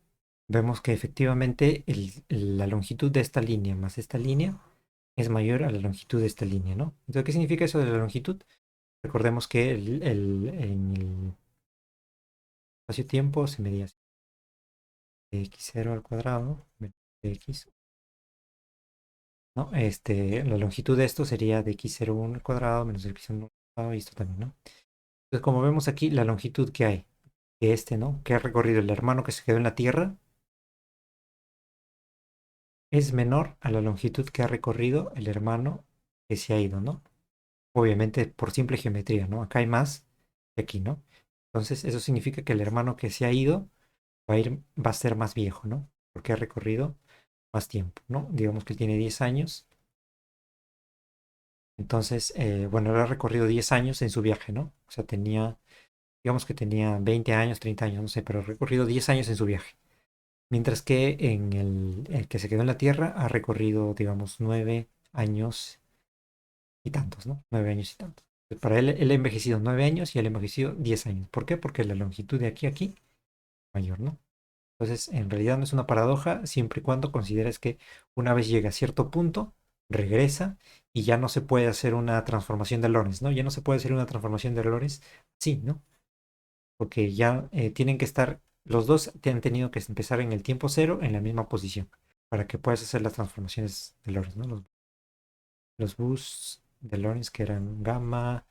vemos que efectivamente la longitud de esta línea más esta línea es mayor a la longitud de esta línea, ¿no? Entonces, ¿qué significa eso de la longitud? Recordemos que en el espacio-tiempo se medía así, x0 al cuadrado menos x, ¿no? La longitud de esto sería de x01 al cuadrado menos x1 al cuadrado y esto también, ¿no? Entonces, como vemos aquí, la longitud que hay de ¿no? Que ha recorrido el hermano que se quedó en la Tierra es menor a la longitud que ha recorrido el hermano que se ha ido, ¿no? Obviamente por simple geometría, ¿no? Acá hay más que aquí, ¿no? Entonces, eso significa que el hermano que se ha ido va a ser más viejo, ¿no? Porque ha recorrido más tiempo, ¿no? Digamos que él tiene 10 años. Entonces, bueno, él ha recorrido 10 años en su viaje, ¿no? O sea, digamos que tenía 20 años, 30 años, no sé, pero ha recorrido 10 años en su viaje. Mientras que en el que se quedó en la Tierra ha recorrido, digamos, 9 años y tantos, ¿no? 9 años y tantos. Para él ha envejecido 9 años y él ha envejecido 10 años. ¿Por qué? Porque la longitud de aquí a aquí es mayor, ¿no? Entonces, en realidad no es una paradoja siempre y cuando consideres que una vez llega a cierto punto, regresa y ya no se puede hacer una transformación de Lorentz, ¿no? Ya no se puede hacer una transformación de Lorentz, sí, ¿no? Porque ya tienen que estar, los dos han tenido que empezar en el tiempo cero en la misma posición para que puedas hacer las transformaciones de Lorentz, ¿no? los bus de Lorentz que eran gamma,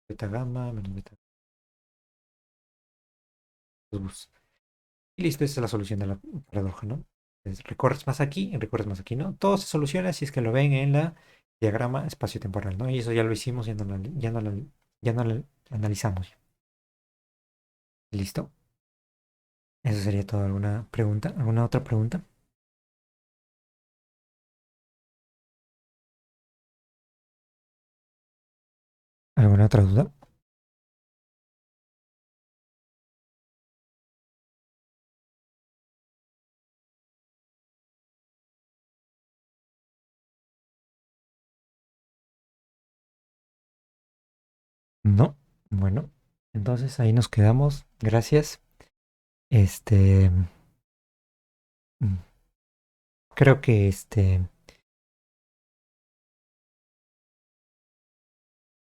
beta gamma, menos beta los bus. Y listo, esa es la solución de la paradoja, ¿no? Entonces, recorres más aquí y recorres más aquí, ¿no? Todo se soluciona si es que lo ven en la diagrama espacio-temporal, ¿no? Y eso ya lo hicimos, ya no lo analizamos. ¿Listo? Eso sería todo. ¿Alguna pregunta? ¿Alguna otra pregunta? ¿Alguna otra duda? No. Bueno, entonces ahí nos quedamos. Gracias. Este, mm, creo que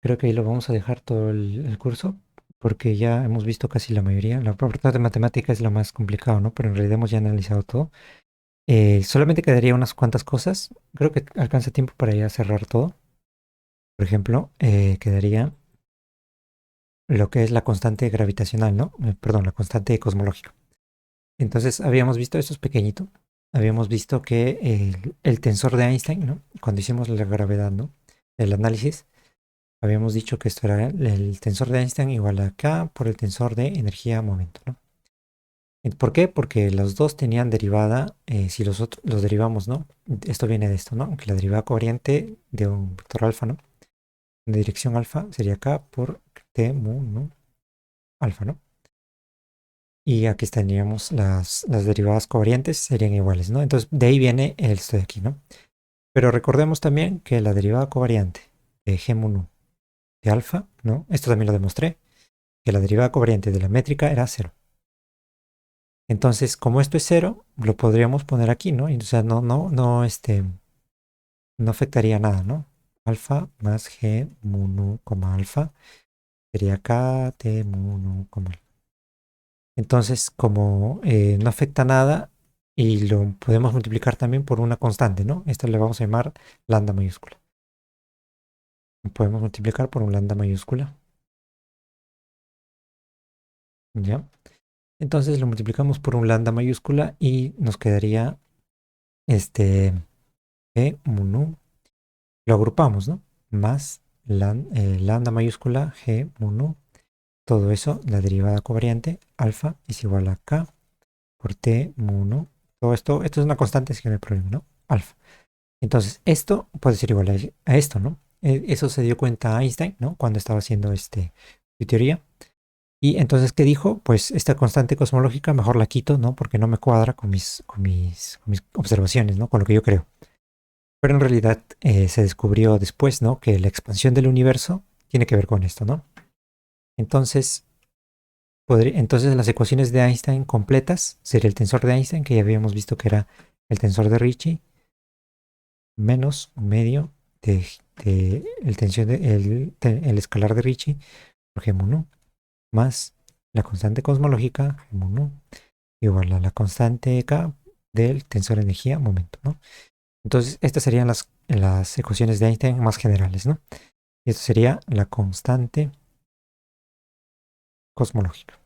creo que ahí lo vamos a dejar todo el curso, porque ya hemos visto casi la mayoría. La parte de matemática es lo más complicado, ¿no? Pero en realidad hemos ya analizado todo. Solamente quedaría unas cuantas cosas. Creo que alcanza tiempo para ya cerrar todo. Por ejemplo, quedaría lo que es la constante gravitacional, ¿no? Perdón, la constante cosmológica. Entonces, habíamos visto, esto es pequeñito, habíamos visto que el tensor de Einstein, ¿no? Cuando hicimos la gravedad, ¿no? El análisis, habíamos dicho que esto era el tensor de Einstein igual a K por el tensor de energía-momento, ¿no? ¿Por qué? Porque los dos tenían derivada, si los otros los derivamos, ¿no? Esto viene de esto, ¿no? Que la derivada covariante de un vector alfa, ¿no? De dirección alfa sería K por T mu, ¿no? Alfa, ¿no? Y aquí tendríamos las derivadas covariantes, serían iguales, ¿no? Entonces, de ahí viene esto de aquí, ¿no? Pero recordemos también que la derivada covariante de G mu nu de alfa, ¿no? Esto también lo demostré, que la derivada covariante de la métrica era cero. Entonces, como esto es cero, lo podríamos poner aquí, ¿no? Y, o sea, no afectaría nada, ¿no? Alfa más G mu nu, alfa sería K T mu nu, alfa. Entonces, como no afecta nada y lo podemos multiplicar también por una constante, ¿no? Esta le vamos a llamar lambda mayúscula. Podemos multiplicar por un lambda mayúscula, ¿ya? Entonces lo multiplicamos por un lambda mayúscula y nos quedaría este G mu nu. Lo agrupamos, ¿no? Más lambda mayúscula G mu nu. Todo eso, la derivada covariante alfa es igual a K por T mu nu. Todo esto es una constante, así que no hay problema, ¿no? Alfa. Entonces, esto puede ser igual a esto, ¿no? Eso se dio cuenta Einstein, ¿no? Cuando estaba haciendo su teoría. Y entonces, ¿qué dijo? Pues esta constante cosmológica mejor la quito, ¿no? Porque no me cuadra con mis observaciones, ¿no? Con lo que yo creo. Pero en realidad se descubrió después, ¿no? Que la expansión del universo tiene que ver con esto, ¿no? Entonces, entonces las ecuaciones de Einstein completas sería el tensor de Einstein, que ya habíamos visto que era el tensor de Ricci, menos un medio de el escalar de Ricci por G mu nu, más la constante cosmológica G mu nu igual a la constante K del tensor de energía momento, ¿no? Entonces, estas serían las ecuaciones de Einstein más generales, ¿no? Y esto sería la constante cosmológica.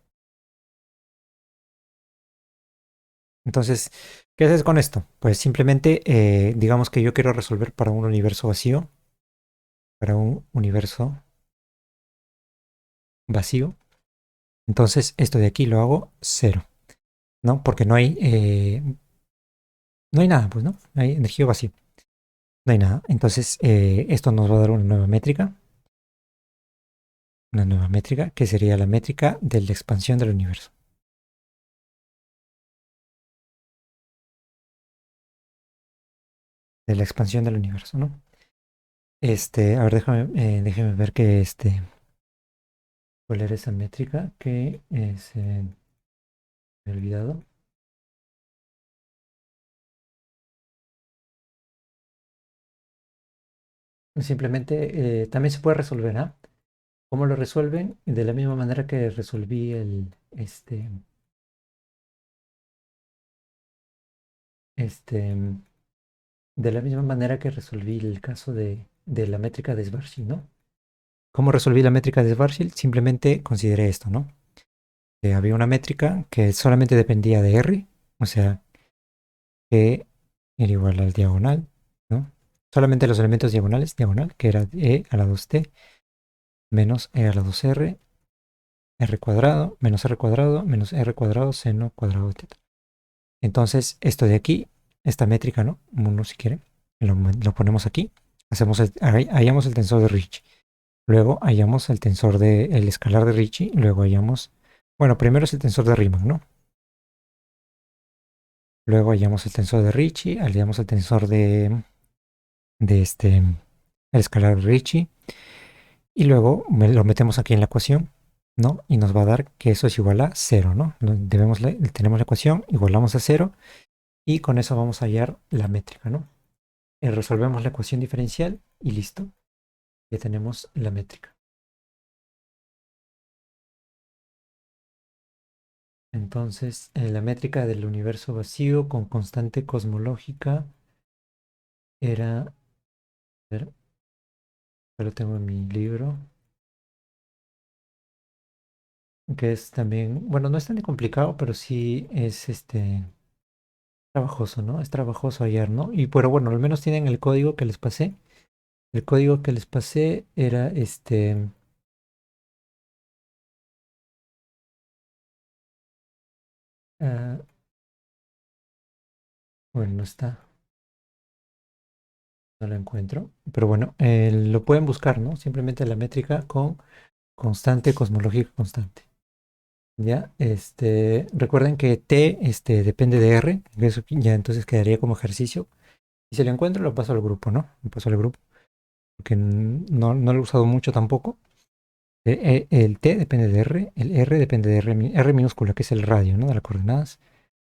Entonces, ¿qué haces con esto? Pues simplemente, digamos que yo quiero resolver para un universo vacío, para un universo vacío. Entonces, esto de aquí lo hago cero, ¿no? Porque no hay nada, pues, ¿no? Hay energía vacía, no hay nada. Entonces, esto nos va a dar una nueva métrica, que sería la métrica de la expansión del universo. De la expansión del universo, ¿no? A ver, déjame ver cuál era esa métrica que me he olvidado. Simplemente también se puede resolver, ¿ah? ¿Cómo lo resuelven? De la misma manera que resolví este, de la misma manera que resolví el caso de de la métrica de Schwarzschild, ¿no? ¿Cómo resolví la métrica de Schwarzschild? Simplemente consideré esto, ¿no? Que había una métrica que solamente dependía de R, o sea, que era igual al diagonal, ¿no? Solamente los elementos diagonales, diagonal, que era e a la 2t menos e a la 2r, r cuadrado, menos r cuadrado, seno cuadrado de teta. Entonces, esto de aquí, esta métrica, ¿no? Uno si quiere, lo ponemos aquí, hallamos el tensor de Ricci. Luego hallamos el tensor el escalar de Ricci, luego hallamos, bueno, primero es el tensor de Riemann, ¿no? Luego hallamos el tensor de Ricci, hallamos el tensor el escalar de Ricci, y luego lo metemos aquí en la ecuación, ¿no? Y nos va a dar que eso es igual a cero, ¿no? Tenemos la ecuación, igualamos a cero, y con eso vamos a hallar la métrica, ¿no? Resolvemos la ecuación diferencial y listo, ya tenemos la métrica. Entonces, la métrica del universo vacío con constante cosmológica era, a ver, ya lo tengo en mi libro, que es también, bueno, no es tan complicado, pero sí es trabajoso, ¿no? Es trabajoso hallar, ¿no? Y pero bueno, al menos tienen el código que les pasé. El código que les pasé era ah, bueno, no está, no lo encuentro. Pero bueno, lo pueden buscar, ¿no? Simplemente la métrica con constante cosmológica constante. Ya, recuerden que T, depende de R, que eso ya entonces quedaría como ejercicio. Y si lo encuentro, lo paso al grupo, ¿no? Lo paso al grupo, porque no lo he usado mucho tampoco. El T depende de R, el R depende de R minúscula, que es el radio, ¿no? De las coordenadas.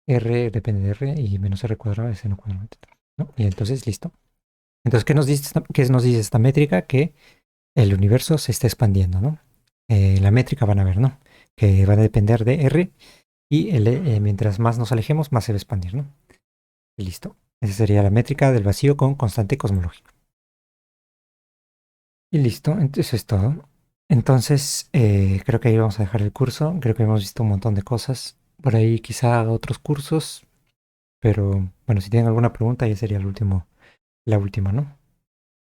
R depende de R y menos R cuadrado es seno cuadrado, ¿no? Y entonces, listo. Entonces, qué nos dice esta métrica? Que el universo se está expandiendo, ¿no? La métrica van a ver, ¿no? Que van a depender de R y mientras más nos alejemos, más se va a expandir, ¿no? Y listo. Esa sería la métrica del vacío con constante cosmológico. Y listo, entonces es todo. Entonces, creo que ahí vamos a dejar el curso. Creo que hemos visto un montón de cosas. Por ahí quizá haga otros cursos, pero bueno, si tienen alguna pregunta, ya sería la última, ¿no?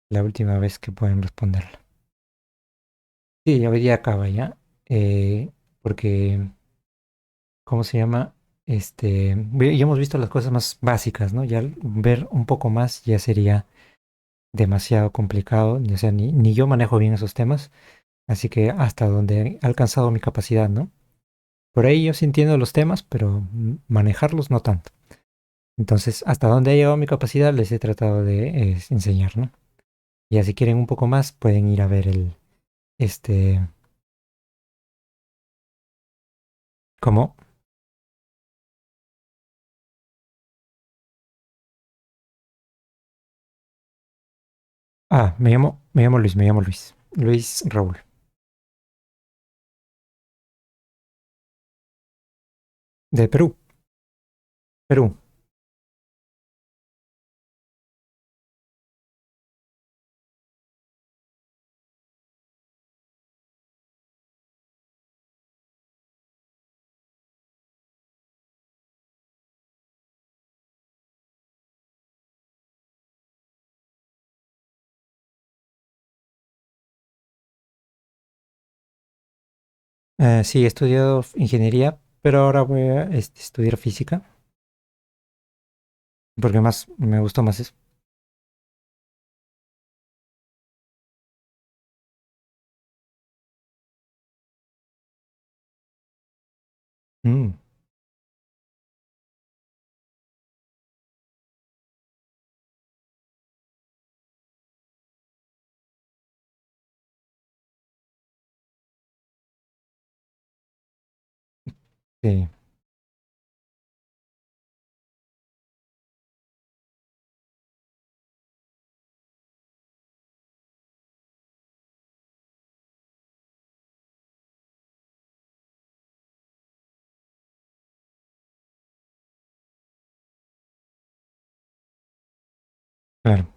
La última vez que pueden responderla. Sí, hoy día acaba ya, porque, ¿cómo se llama? Ya hemos visto las cosas más básicas, ¿no? Ya ver un poco más ya sería demasiado complicado, o sea, ni yo manejo bien esos temas, así que hasta donde he alcanzado mi capacidad, ¿no? Por ahí yo sí entiendo los temas, pero manejarlos no tanto. Entonces, hasta donde ha llegado mi capacidad les he tratado de enseñar, ¿no? Y así quieren un poco más, pueden ir a ver este, ¿cómo? Ah, me llamo Luis, Luis Raúl, de Perú, Perú. Sí, he estudiado ingeniería, pero ahora voy a estudiar física, porque más me gustó más eso. Mm, sí, claro.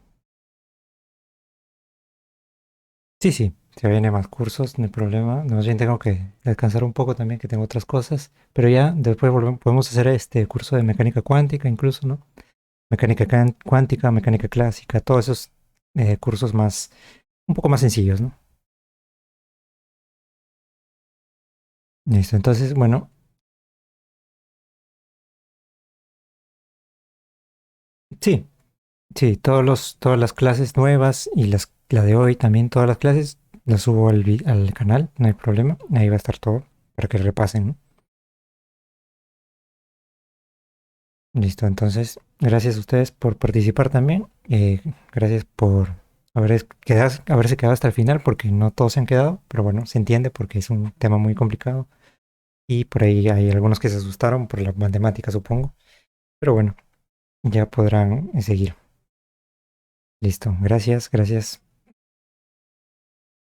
Sí, sí, se vienen más cursos, no hay problema. Más bien tengo que descansar un poco también, que tengo otras cosas. Pero ya después podemos hacer este curso de mecánica cuántica incluso, ¿no? Mecánica cuántica, mecánica clásica, todos esos cursos más, un poco más sencillos, ¿no? Listo, entonces, bueno, sí, sí, todas las clases nuevas y la de hoy también, todas las clases las subo al canal, no hay problema. Ahí va a estar todo para que repasen, ¿no? Listo, entonces, gracias a ustedes por participar también. Gracias por haberse quedado hasta el final, porque no todos se han quedado, pero bueno, se entiende porque es un tema muy complicado. Y por ahí hay algunos que se asustaron por la matemática, supongo. Pero bueno, ya podrán seguir. Listo, gracias, gracias.